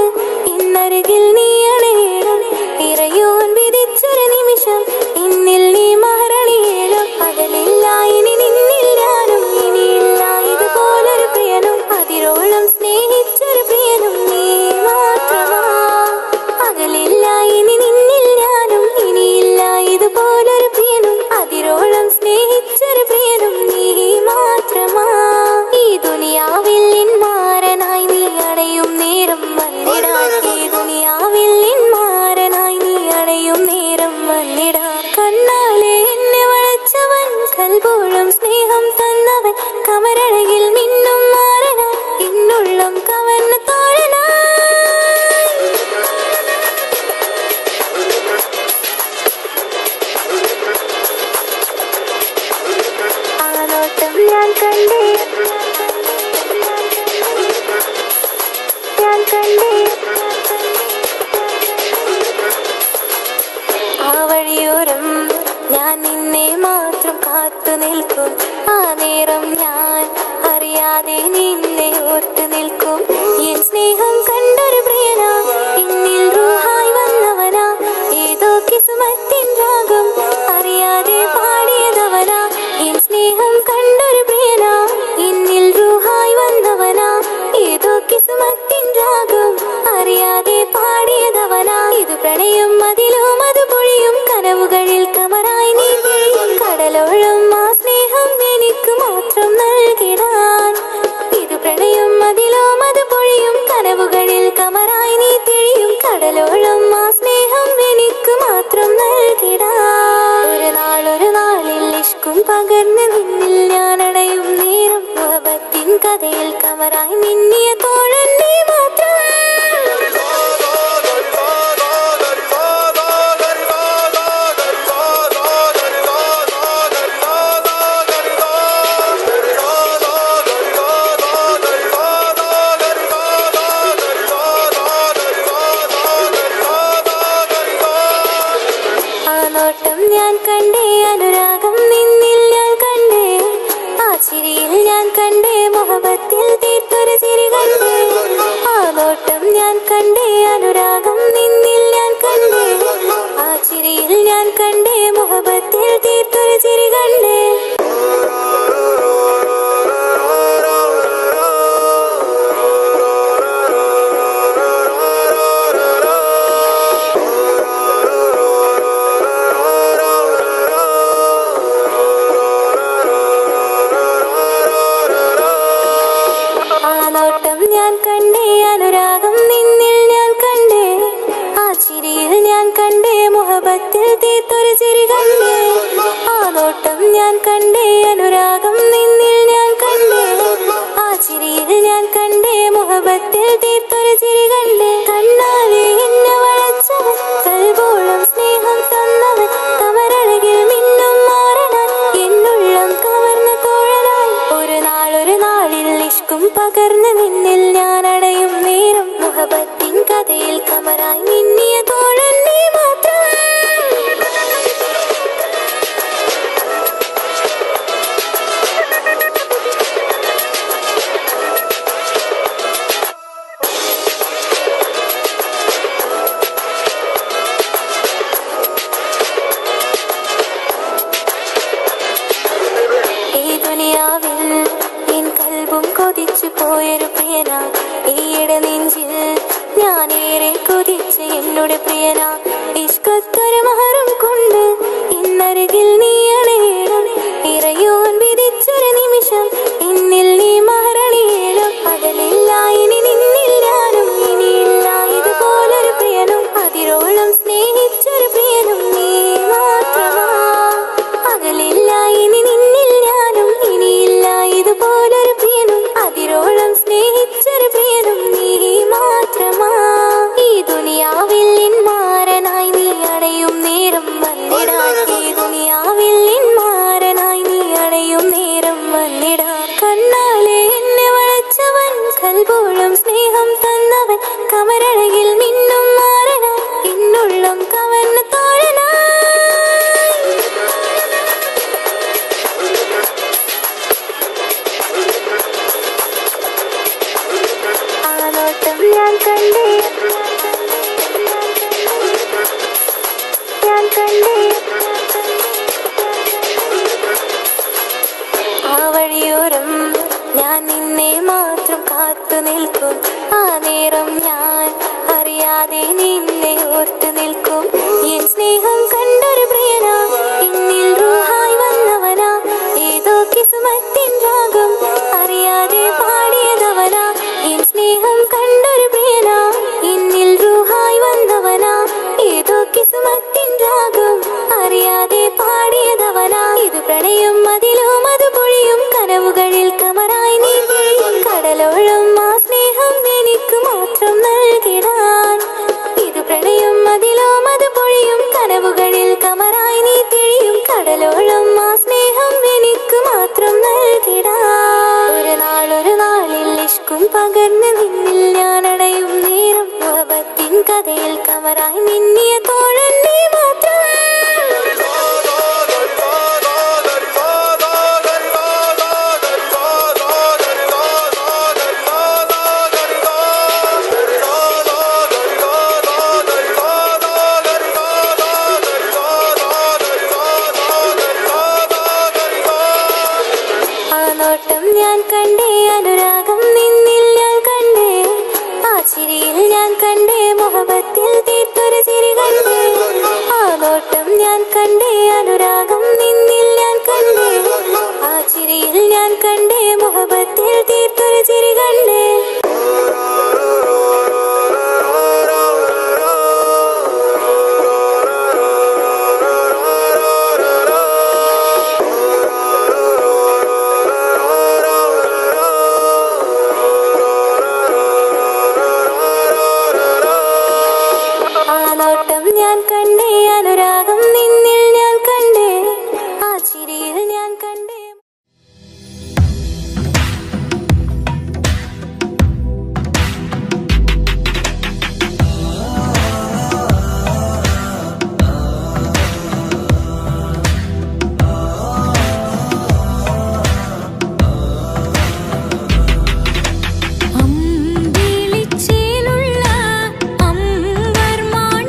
ഇന്നരികിൽ നീ അണയണം. ഇറയോൻ വിധിച്ചൊരു നിമിഷം ഇന്നിൽ നീ മഹറണിയേലും. പകലില്ല ഇനി നിന്നിൽ ഞാനും ഇനിയില്ല ഇതുപോലൊരു പ്രിയനും. അതിരോളം സ്നേഹിച്ചൊരു പ്രിയനും നീ മാത്രമാ. പകലില്ല ഇനി നിന്നിൽ ഞാനും ഇനിയില്ല ഇതുപോലൊരു പ്രിയനും. അതിരോളം സ്നേഹിച്ചൊരു പ്രിയനും നീ മാത്രമാ. ഈ ദുനിയാവിൽ മാറനായി നീ അടയും നേരം വന്നിടാൻ. ഈ ദുനിയാവിൽ മാറനായി നീ അടയും നേരം വന്നിടാൻ. കണ്ണാലെ എന്നെ വളച്ചവൻ കൽബോളം സ്നേഹം തന്നവൻ കമരഴകിൽ മിന്നും മാറനാൻ എന്നുള്ളം കവർന്ന തോഴനായി. ആ നോട്ടം ഞാൻ കണ്ടേ ഞാൻ കണ്ടേ. ആ വഴിയോരം ഞാൻ നിന്നെ മാത്രം കാത്തു നിൽക്കും. ആ നേരം ഞാൻ അറിയാതെ നിന്നെ ഓർത്തു നിൽക്കും. എൻ സ്നേഹം കണ്ടൊരു പ്രിയനാ എന്നിൽ റൂഹായി വന്നവനാ. ഏതോ കിസ്മത്തിൻ രാഗം അറിയാതെ പാടിയതവനാ. എൻ സ്നേഹം കണ്ടൊരു പ്രിയനാ എന്നിൽ റൂഹായി വന്നവനാ. ഏതോ കിസ്മത്തിൻ രാഗം അറിയാതെ പാടിയതവനാ. ഇത് പ്രണയം അതിലും അത് പൊഴിയും കനവുകളിൽ കമറായി നീ പൊഴിയും. കടലോളം ആ സ്നേഹം എനിക്ക് മാത്രം നൽകിടാൻ. ഇത് പ്രണയം അതിലും അത് പൊഴിയും കനവുകളിൽ കമറായി നീ തെളിയും. കടലോളം ആ സ്നേഹം എനിക്ക് മാത്രം നൽകിടാൻ. ഒരു നാളിൽ ഇഷ്കും പകർന്ന് നിന്നിൽ ഞാൻ അടയും നേരം മുഹബത്തിൻ കഥയിൽ കമറായി മിന്നിയ തോഴൻ നീ മാത്രം. ഞാൻ കണ്ടേ അനുരാഗം നിന്നിൽ ഞാൻ കണ്ടേ ആ ചിരിയിൽ ഞാൻ കണ്ടേ മുഹബത്തിൽ തീർത്തൊരു ചിരി കണ്ടേ കണ്ണാലെ എന്നെ വളച്ചവൻ കൽബോളം സ്നേഹം തന്നവൻ കമരഴകിൽ മിന്നും മാറനാൻ എന്നുള്ളം കവർന്ന തോഴനായി ഒരു നാളിൽ ഇഷ്കും പകർന്ന് നിന്നിൽ ഞാൻ അടയും നേരം മുഹബത്തിൻ കഥയിൽ കമറായി മിന്നിയ തോഴൻ നീ മാത്രം കൊതിച്ചു പോയൊരു പ്രിയന ഈയിടെ നെഞ്ചിൽ ഞാനേറെ കൊതിച്ച് എന്നോട് പ്രിയന ഇഷ്കത്തൊരു മഹറും കൊണ്ട് ഇന്നരികിൽ നീ അണയണം ഇറയോൻ വിധിച്ചൊരു നിമിഷം എന്നിൽ നീ മഹറണിയേണം പകലില്ല ഇനി നിന്നിൽ ഞാനും ഇനിയില്ല ഇതുപോലൊരു പ്രിയനും അതിരോളം സ്നേഹിച്ചൊരു പ്രിയനും നീ മാത്രമാ പകലില്ല ഇനി നിന്നിൽ ഞാനും ഇനിയില്ല ഇതുപോലൊരു പ്രിയനും അതിരോളം സ്നേഹിച്ചൊരു പ്രിയനും നീ മാത്രമാ ഈ ദുനിയാവിൽ മാരനായി നീ അടയും നേരം വന്നിടാൻ ഈ ദുനിയാവിൽ മാരനായി നീ അടയും നേരം വന്നിടാൻ കണ്ണാലെ എന്നെ വളച്ചവൻ കൽബോളം സ്നേഹം തന്നവൻ കമരഴകിൽ മിന്നും മാറനായി എന്നുള്ളം കവർന്ന തോഴനായി ഞാൻ കണ്ടേ ആ വഴിയോരം ഞാൻ നിന്നെ മാത്രം കാത്തു നിൽക്കും ആ നേരം ഞാൻ അറിയാതെ നിന്നെ ഓർത്തു നിൽക്കും എൻ സ്നേഹം കണ്ടൊരു പ്രിയനാ എന്നിൽ റൂഹായി വന്നവനാ ഏതോ കിസ്മത്തിൻ രാഗം അറിയാതെ പാടിയതവനാ എൻ സ്നേഹം കണ്ടൊരു പ്രിയനാ എന്നിൽ റൂഹായി വന്നവനാ ഏതോ കിസ്മത്തിൻ രാഗം അറിയാതെ പാടിയതവനാ ഇത് പ്രണയം അതിലും അത് പൊഴിയും കനവുകളിൽ കമറായി നീ കടലോളം ആ സ്നേഹം എനിക്ക് മാത്രം നൽകിടാൻ ഇത് പ്രണയം അതിലും അത് പൊഴിയും കനവുകളിൽ കമറായി നീ തിഴിയും കടലോളം ആ സ്നേഹം എനിക്ക് മാത്രം നൽകിടാൻ ഒരു നാളിൽ ഇഷ്കും പകർന്ന് നിന്നിൽ ഞാൻ അടയും നേരം മുഹബത്തിൻ കഥയിൽ കമറായി മിന്നിയ തോഴൻ നീ മാത്രം ഞാൻ കണ്ടേ അനുരാഗം നിന്നിൽ ഞാൻ കണ്ടേ ആ ചിരിയിൽ ഞാൻ കണ്ടേ മുഹബത്തിൽ തീർത്തൊരു ചിരി കണ്ടേ ആ നോട്ടം ഞാൻ കണ്ടേ അനുരാഗം നിന്നിൽ ഞാൻ കണ്ടേ ആ ചിരിയിൽ ഞാൻ കണ്ടേ മുഹബത്തിൽ തീർത്തൊരു ചിരി കണ്ടേ ഞാൻ കണ്ടേ അനുരാഗം നിന്നിൽ ഞാൻ കണ്ടേ ആ ചിരിയിൽ ഞാൻ കണ്ടേ അമ്പിളിച്ചേലുള്ള അമ്പർമാണമുള്ള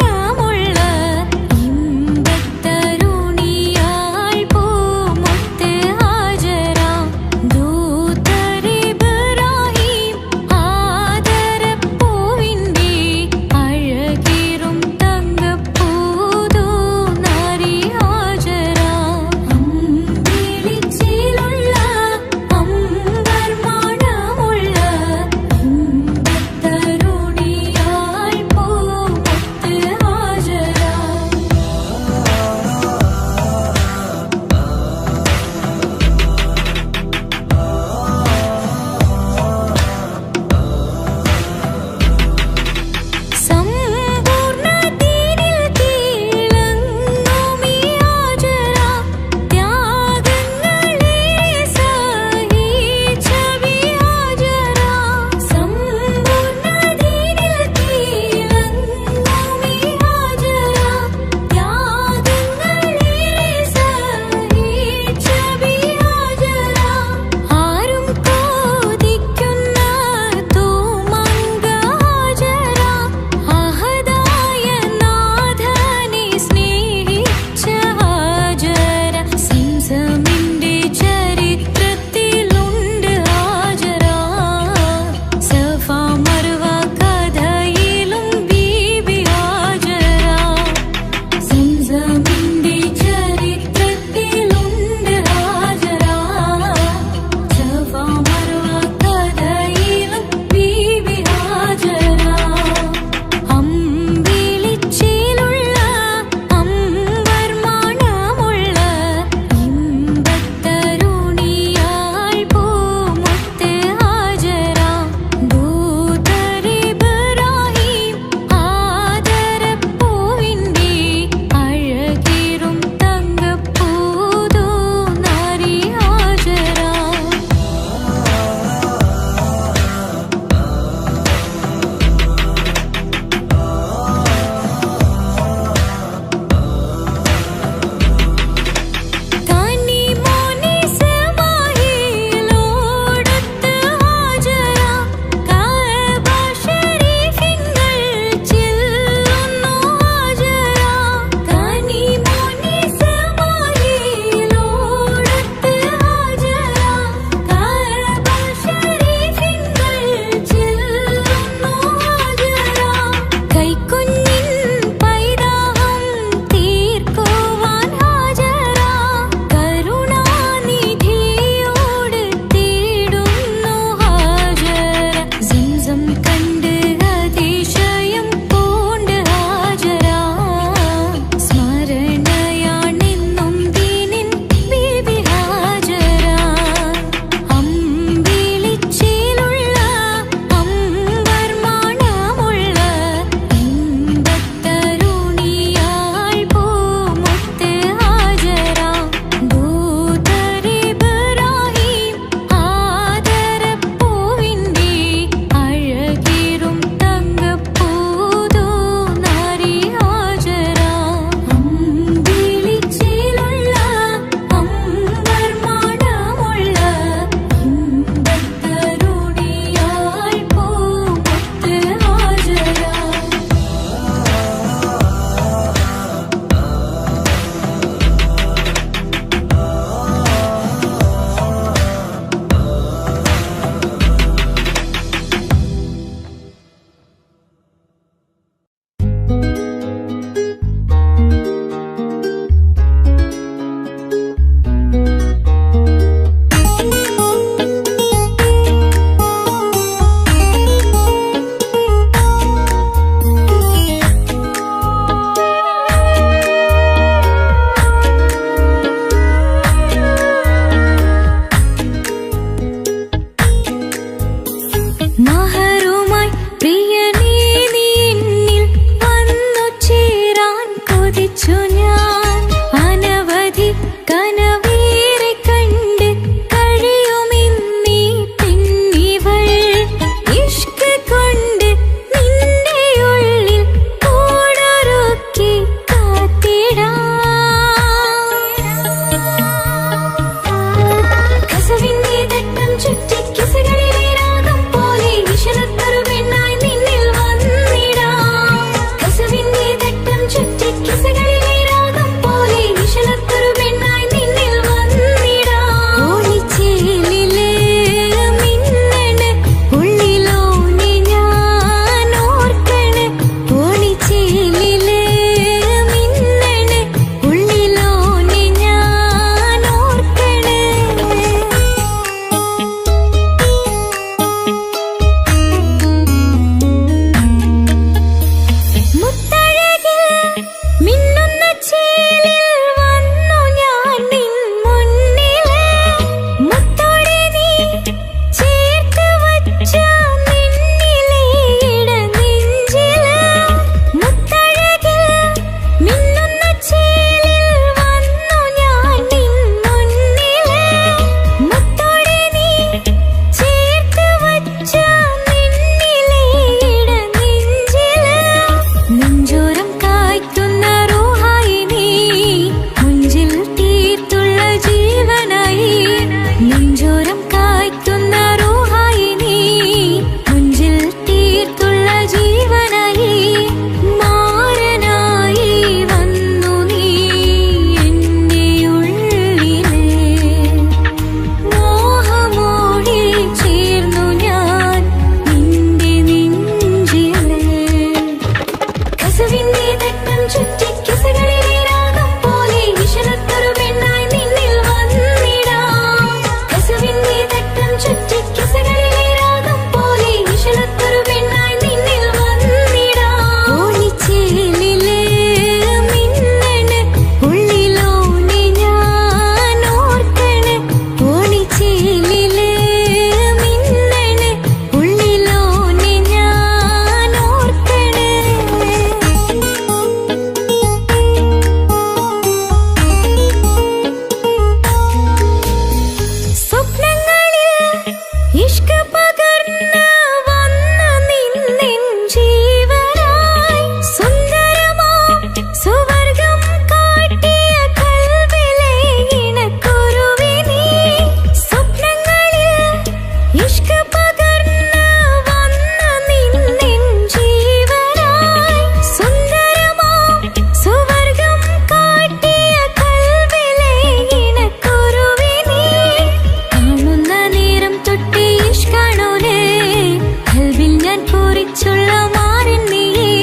കുറിച്ചുള്ള മാറിൻ നീയേ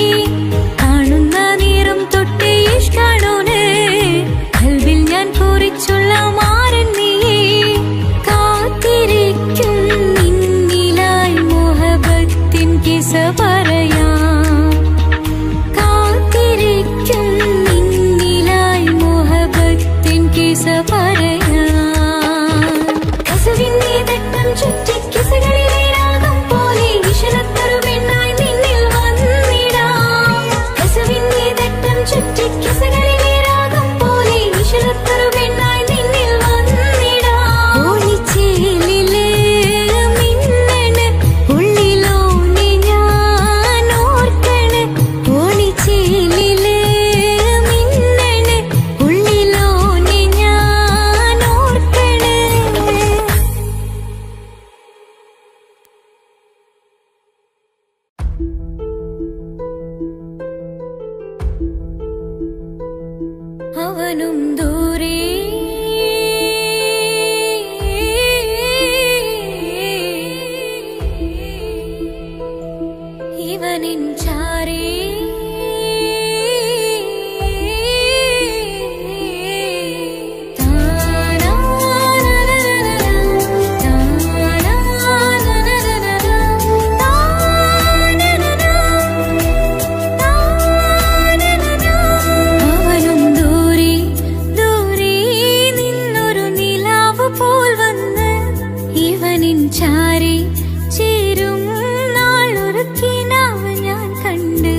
കാണുന്ന നേരം തൊട്ടേ ഇഷ്ടാണോന് കൽവിൽ ഞാൻ കുറിച്ചുള്ള മാറിൻ നീയേ കാത്തിരിക്കും നിന്നിലായി മോഹബത്തിൻ കിസ പറയാം കാത്തിരിക്കും നിന്നിലായി മോഹബത്തിൻ കിസ പറയാം കസവിന്റെ തട്ടം ചുറ്റി കിസകളിലെ രാഗം പോലെ വിഷണത്തൊരു പെണ്ണായി നിന്നിൽ വന്നിടാം കസവിന്റെ തട്ടം ചുറ്റി കിസകളിലെ രാഗം പോലെ വിഷണത്തൊരു പെണ്ണായി നിന്നിൽ വന്നിടാം ഓണിച്ചേലിലെ മിന്നണ് ഉള്ളിലോനെ ഞാൻ ഓർക്കണ് ഓണിച്ചേലിലെ മിന്നണ് ഉള്ളിലോനെ ഞാൻ ഓർക്കണ് അവനും ദൂരെ ഇവനിൻ ചാരേ അവനും ദൂരെ ദൂരെ നിന്നൊരു നിലാവ് പോൽ വന്ന് ഇവനിൻ ചാരി ചേരും നാളൊരു കിനാവ് ഞാൻ കണ്ട്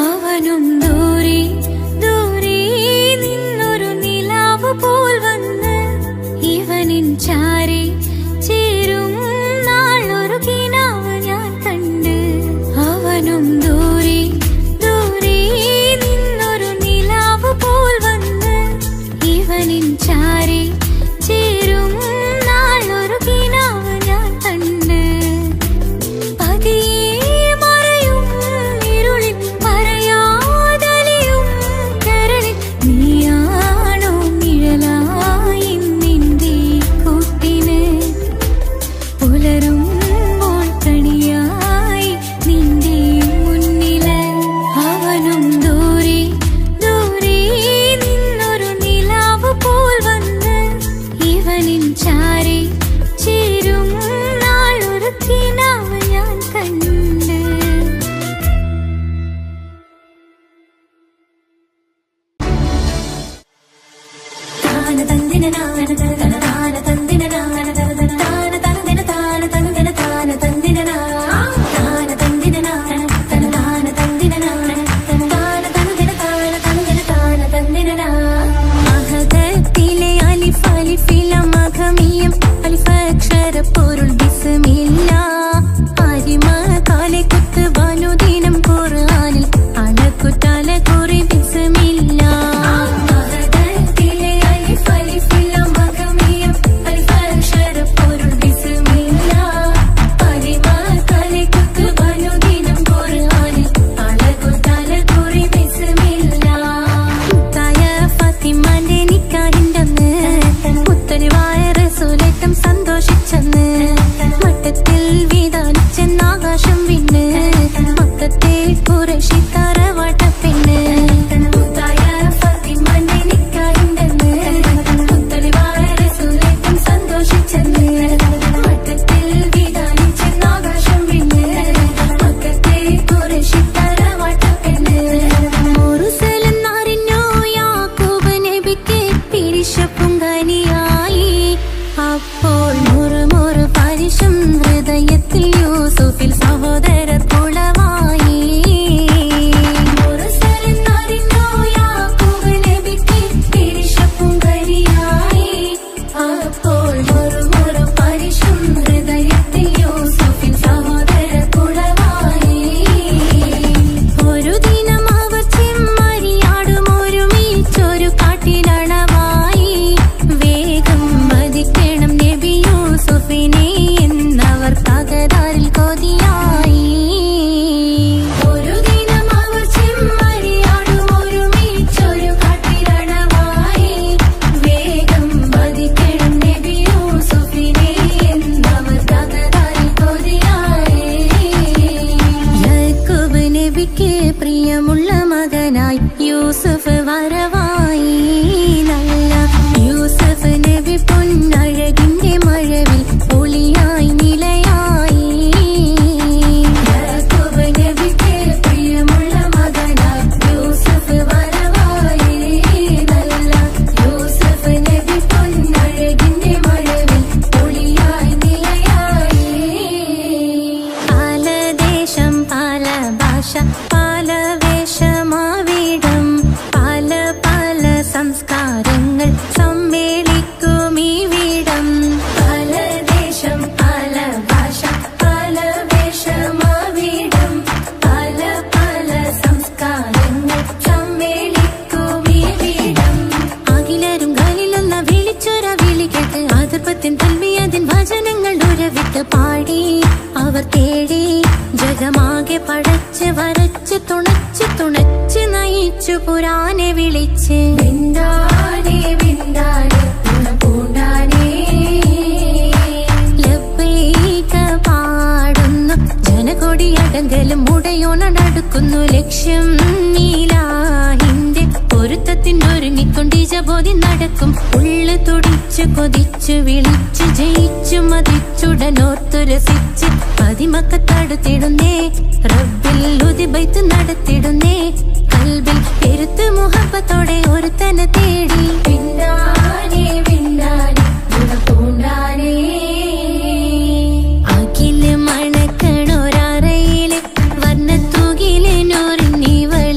അവനും ദൂരെ ദൂരെ നിന്നൊരു നിലാവ് പോൽ വന്ന് ഇവനിൻ ചാരി ചേരും നാളൊരു കിനാവ് ഞാൻ കണ്ട്. അവനും ദൂരെ ദൂരെ നിന്നൊരു നിലാവ് പോൽ വന്ന് ഇവനിൻ ചാരി ചേരും നാളൊരു കിനാവ് ഞാൻ കണ്ട്. പതിയെ മറയും ഇരുളിൽ പറയാതലിയും കരളിൽ നീയാണോ നിഴലായി നിന്റെ കൂട്ടിന് പുലരുമ്പോൾ കണിയായി നിന്റെ മുന്നില്. അവനും ദൂരെ ദൂരെ നിന്നൊരു നിലാവ് പോൽ വന്ന് ഇവനിൻ ചാരി ചേരും നാളൊരു കിനാവ് ഞാൻ കണ്ട്. താന തന്ദിന നാന തന താന തന്ദിന നാന തന താന തന്ദിന താന തന്ദിന താന തന്ദിന താന തന്ദിന നാന തന താന തന്ദിന നാന തന താന തന്ദിന താന തന്ദിന താന തന്ദിന. അഹദത്തിലെ അലിഫ് അലിഫില മഖമിയം അലിഫ് അക്ഷര പൊരുൾ ബിസ്മില്ല. അരിമ കാലെ കുത്ത് വനുദിനം ഖുർആനിൽ അലക്കുതല കുറി ബിസ്മില്ല. അഹദത്തിലെ അലിഫ് അലിഫില മഖമിയം അലിഫ് അക്ഷര പൊരുൾ ബിസ്മില്ല. അരിമ കാലെ കുത്ത് വനുദിനം ഖുർആനിൽ അലക്കുതല കുറി ബിസ്മില്ല. മുത്തായ ഫാത്തിമാന്റെ നിക്കാഹിന്റന്ന് മുത്തലിവായ റസൂലേറ്റം സന്തോഷിച്ചെന്ന് മട്ടത്തിൽ വീതാനിച്ചെന്നാകാശം വിണ്ണ് മക്കത്തെ ഖുറൈശി തറവാട്ടപ്പെണ്ണ്. മുത്തായ ഫാത്തിമാന്റെ നിക്കാഹിന്റന്ന് മുത്തലിവായ റസൂലേറ്റം സന്തോഷിച്ചെന്ന് മട്ടത്തിൽ വീതാനിച്ചെന്നാകാശം വിണ്ണ് മക്കത്തെ ഖുറൈശി തറവാട്ടപ്പെണ്ണ്. മുറുസലെന്നറിഞ്ഞു യാക്കൂബ് നബിക്ക് പിരിശപ്പുങ്കനിയായി. അപ്പോൾ മുറുമുറു പരിശം ഹൃദയത്തിൽ യൂസുഫിൽ സഹോദരർ കുളവായി. മുറുസലെന്നറിഞ്ഞു യാക്കൂബ് നബിക്ക് പിരിശപ്പുങ്കനിയായി. അപ്പോൾ മുറുമുറു പരിശം ഹൃദയത്തിൽ യൂസുഫിൽ സഹോദരർ കുളവായി. ഒരു ദിനം അവർ ചെമ്മരിയാടും ഒരുമിച്ചൊരു കാട്ടിലണവായി. വേഗം വധിക്കണം നബി യൂസുഫിനെ എന്നവർ തകരാറിൽ കൊതിയായി. ഒരു ദിനം അവർ ചെമ്മരിയാടും ഒരുമിച്ചൊരു കാട്ടിലണവായി. വേഗം വധിക്കണം നബി യൂസുഫിനെ എന്നവർ തകരാറിൽ കൊതിയായി. യാക്കൂബ് നബിക്ക് പ്രിയമുള്ള മകനായി യൂസുഫ് വരവായി. നല്ല യൂസുഫ് നബി പൊന്നഴകിന്റെ മഴവിൽ ഒളിയായി നിലയായി. യാക്കൂബ് നബിക്ക് പ്രിയമുള്ള മകനായി യൂസുഫ് വരവായി. നല്ല യൂസുഫ് നബി പൊന്നഴകിന്റെ മഴവിൽ ഒളിയായി നിലയായി. പല ദേശം പല ഭാഷ പല വേഷമാവിടം പല പല സംസ്കാരങ്ങൾ സമ്മേളിക്കും ഈ വീടം. പല ദേശം പല ഭാഷ പല വേഷമാവിടം പല പല സംസ്കാരങ്ങൾ സമ്മേളിക്കും ഈ വീടം. അഖിലരും കാലിലൊന്ന വിളിച്ചൊര വിളി കേട്ട് അതിർപ്പത്തിൻ തൽമിയതിൻ വചനങ്ങൾ ഉരവിട്ട് പാടി അവർ തേടി ജഗമാകെ പടച്ച് വരച്ച് തുണച്ച് തുണച്ച് നയിച്ചു പുരാനെ വിളിച്ച്. വിന്ദാനെ വിന്ദാനെ പൂണ്ടാനെ ലബ്ബൈക പാടുന്നു ജനകൊടിയടങ്കലും മുടയോണടുക്കുന്നു. ലക്ഷ്യം നീലാഹിന്റെ പൊരുത്തത്തിനൊരുങ്ങിക്കൊണ്ടിജബോധി നടക്കും. ഉള്ളു തുടിച്ചു കൊതിച്ചു വിളിച്ചു ജയിച്ചു മതിച്ചുടനോർത്തു രസിച്ച് പതിമക്കത്തടുത്തിടുന്നേ റബ്ബിൽ ഉദിബൈത്ത് നടത്തിടുന്നേ. കൽബിൽ പെരുത്ത് മുഹബത്തോടെ ഒരുത്തനെ തേടി. വിന്ദാനെ വിന്ദാനെ പൂണ്ടാനെ Akhil മണക്കണൊരറയില് വർണ്ണത്തൂകിലെ നൂറിനിവൾ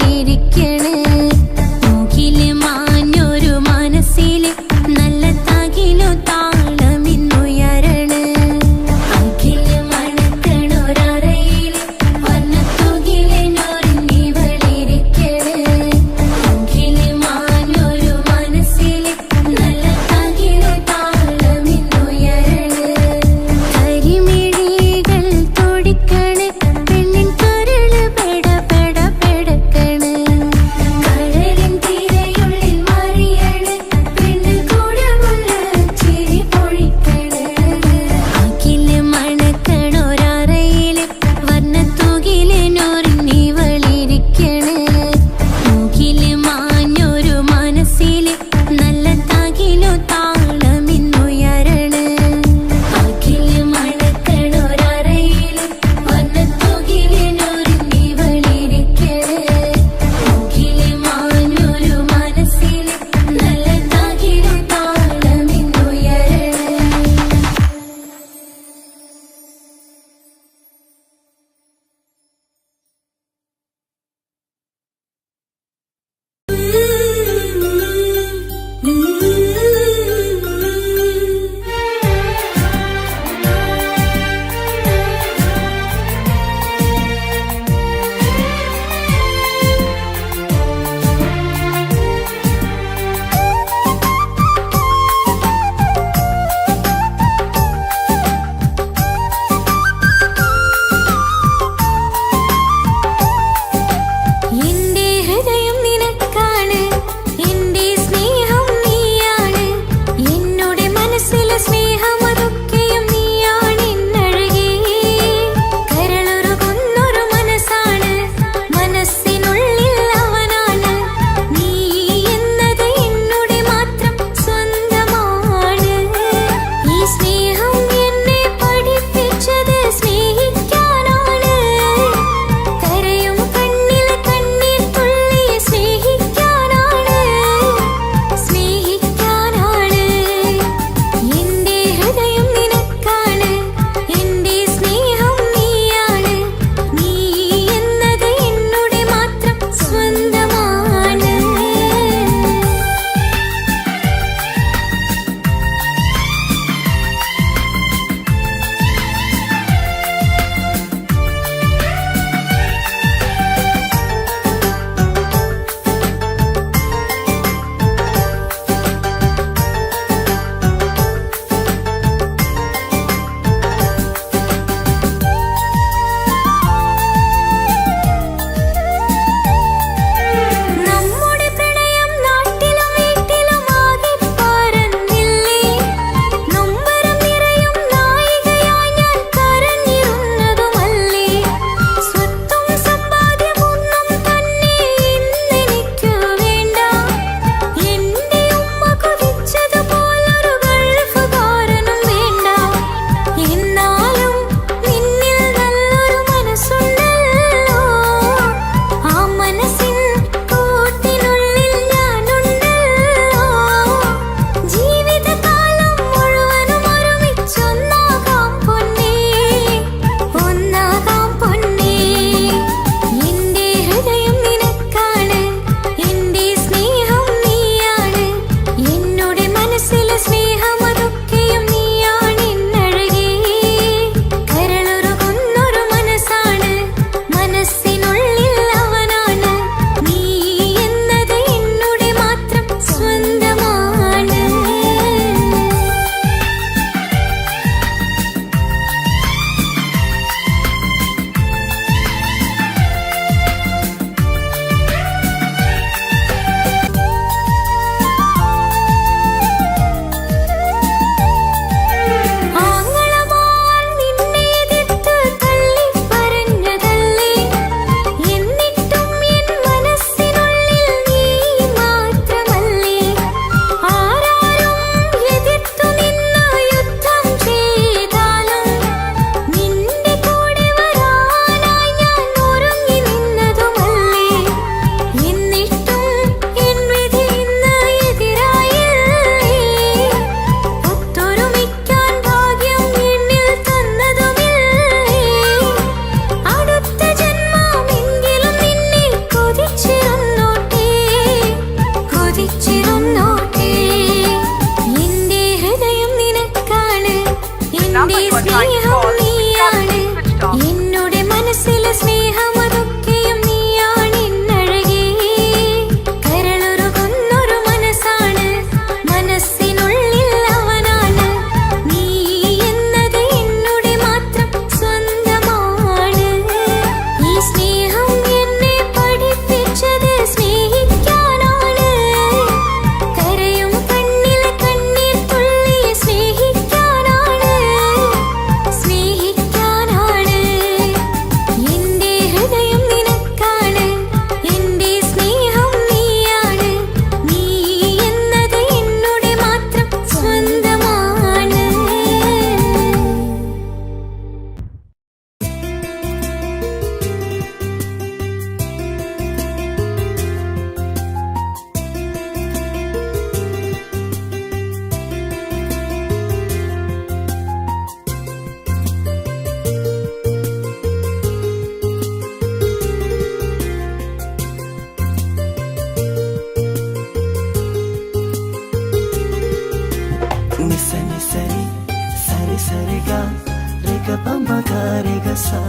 sa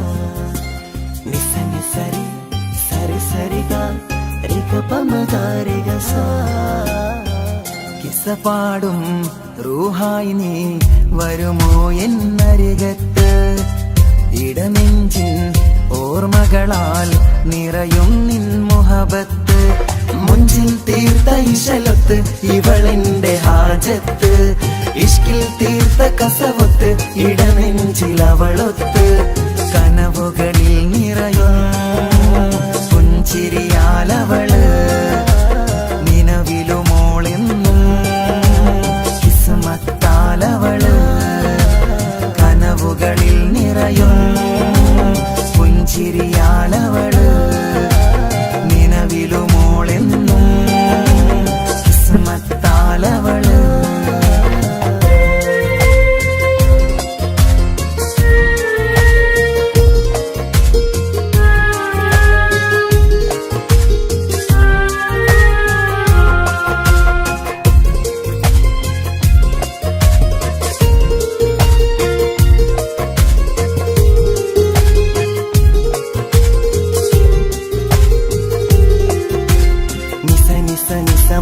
ni sa ni sari sari sari ga re ga pa ma ga re ga sa കിസ്സ പാടും റൂഹായി നീ വരുമോ എന്നരികത്ത് ഇടനെഞ്ചിൻ ഓർമ്മകളാൽ നിറയും നിൻ മുഹബത്ത് മുഞ്ചിൽ തീർത്ത ഇശലൊത്ത് ഇവളെന്റെ ഹാജത്ത് ഇഷ്കിൽ തീർത്ത കസവൊത്ത് ഇടനെഞ്ചിൽ അവളൊത്ത് കനവുകളിൽ നിറയും പുഞ്ചിരിയാലവള് നിലവിലുമോളെന്നും കിസ്മത്താലവള് കനവുകളിൽ നിറയും പുഞ്ചിരിയാലവള് നിലവിലുമോളെന്നും കിസ്മത്താലവള്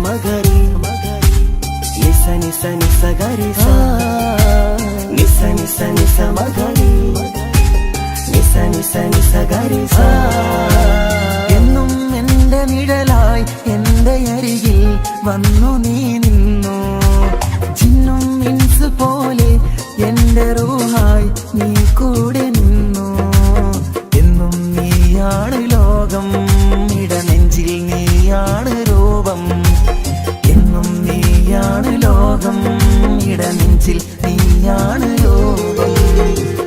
മഗരി നിസ നിസ നിസ ഗരി സ നിസ നിസ നിസ മഗരി നിസ നിസ നിസ ഗരി സ എന്നും എന്റെ നിഴലായി എന്റെ അരികിൽ വന്നു നീ നിന്നു ജിന്നും ഇൻസ് പോലെ എന്റെ റൂഹായി നീ കൂടെ നിന്നു എന്നും നീയാണ് ലോകം ഇടനെഞ്ചിൽ നീയാണ് രൂപം എന്നും നീയാണ് ലോകം ഇടനെഞ്ചിൽ നീയാണ് രൂപം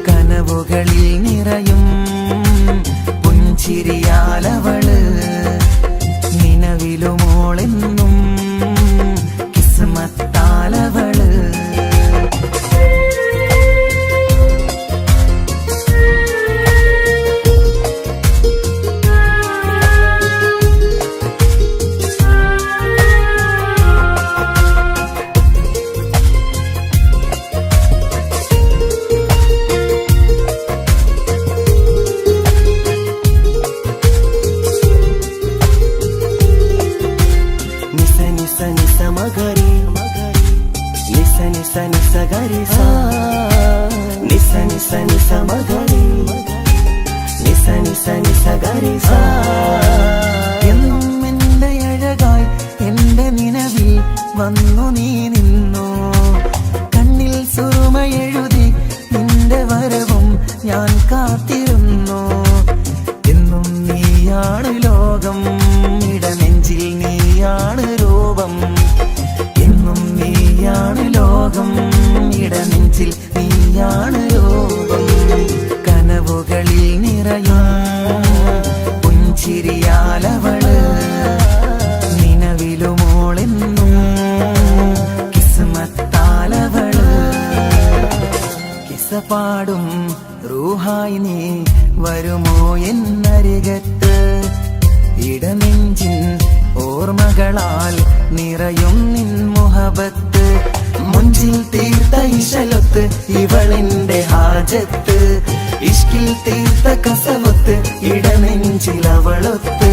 കനവുകളിൽ നിറയും പുഞ്ചിരിയാലവള് നിലവിലുമോളെന്നും കിസ്മത്താലവള് മഗരി നിസ നിസ നിസ ഗരി സ നിസ നിസ നിസ മഗരി നിസ നിസ നിസ ഗരി സ എന്നും എന്റെ അഴകായി എന്റെ നിലവിൽ വന്നു നീ നിന്നു കണ്ണിൽ സുറുമയെഴുതി നിന്റെ വരവും ഞാൻ കാത്തിരുന്നു എന്നും നീയാണ് ലോകം ഇടനെഞ്ചിൽ നീയാണ് രൂപം എന്നും നീയാണ് ലോകം ഇടനെഞ്ചിൽ നീയാണ് രൂപം കനവുകളിൽ നിറയും പുഞ്ചിരിയാലവള് നിലവിലുമോളെന്നും കിസ്മത്താലവള് കിസ്സ പാടും റൂഹായി നീ വരുമോ എന്നരികത്ത് ഇടനെഞ്ചിൻ ഓർമ്മകളാൽ നിറയും നിൻ മുഹബത്ത് മുഞ്ചിൽ തീർത്ത ഇശലൊത്ത് ഇവളെന്റെ ഹാജത്ത് ഇഷ്കിൽ തീർത്ത കസവത്ത് ഇടനെഞ്ചിൽ അവളൊത്ത്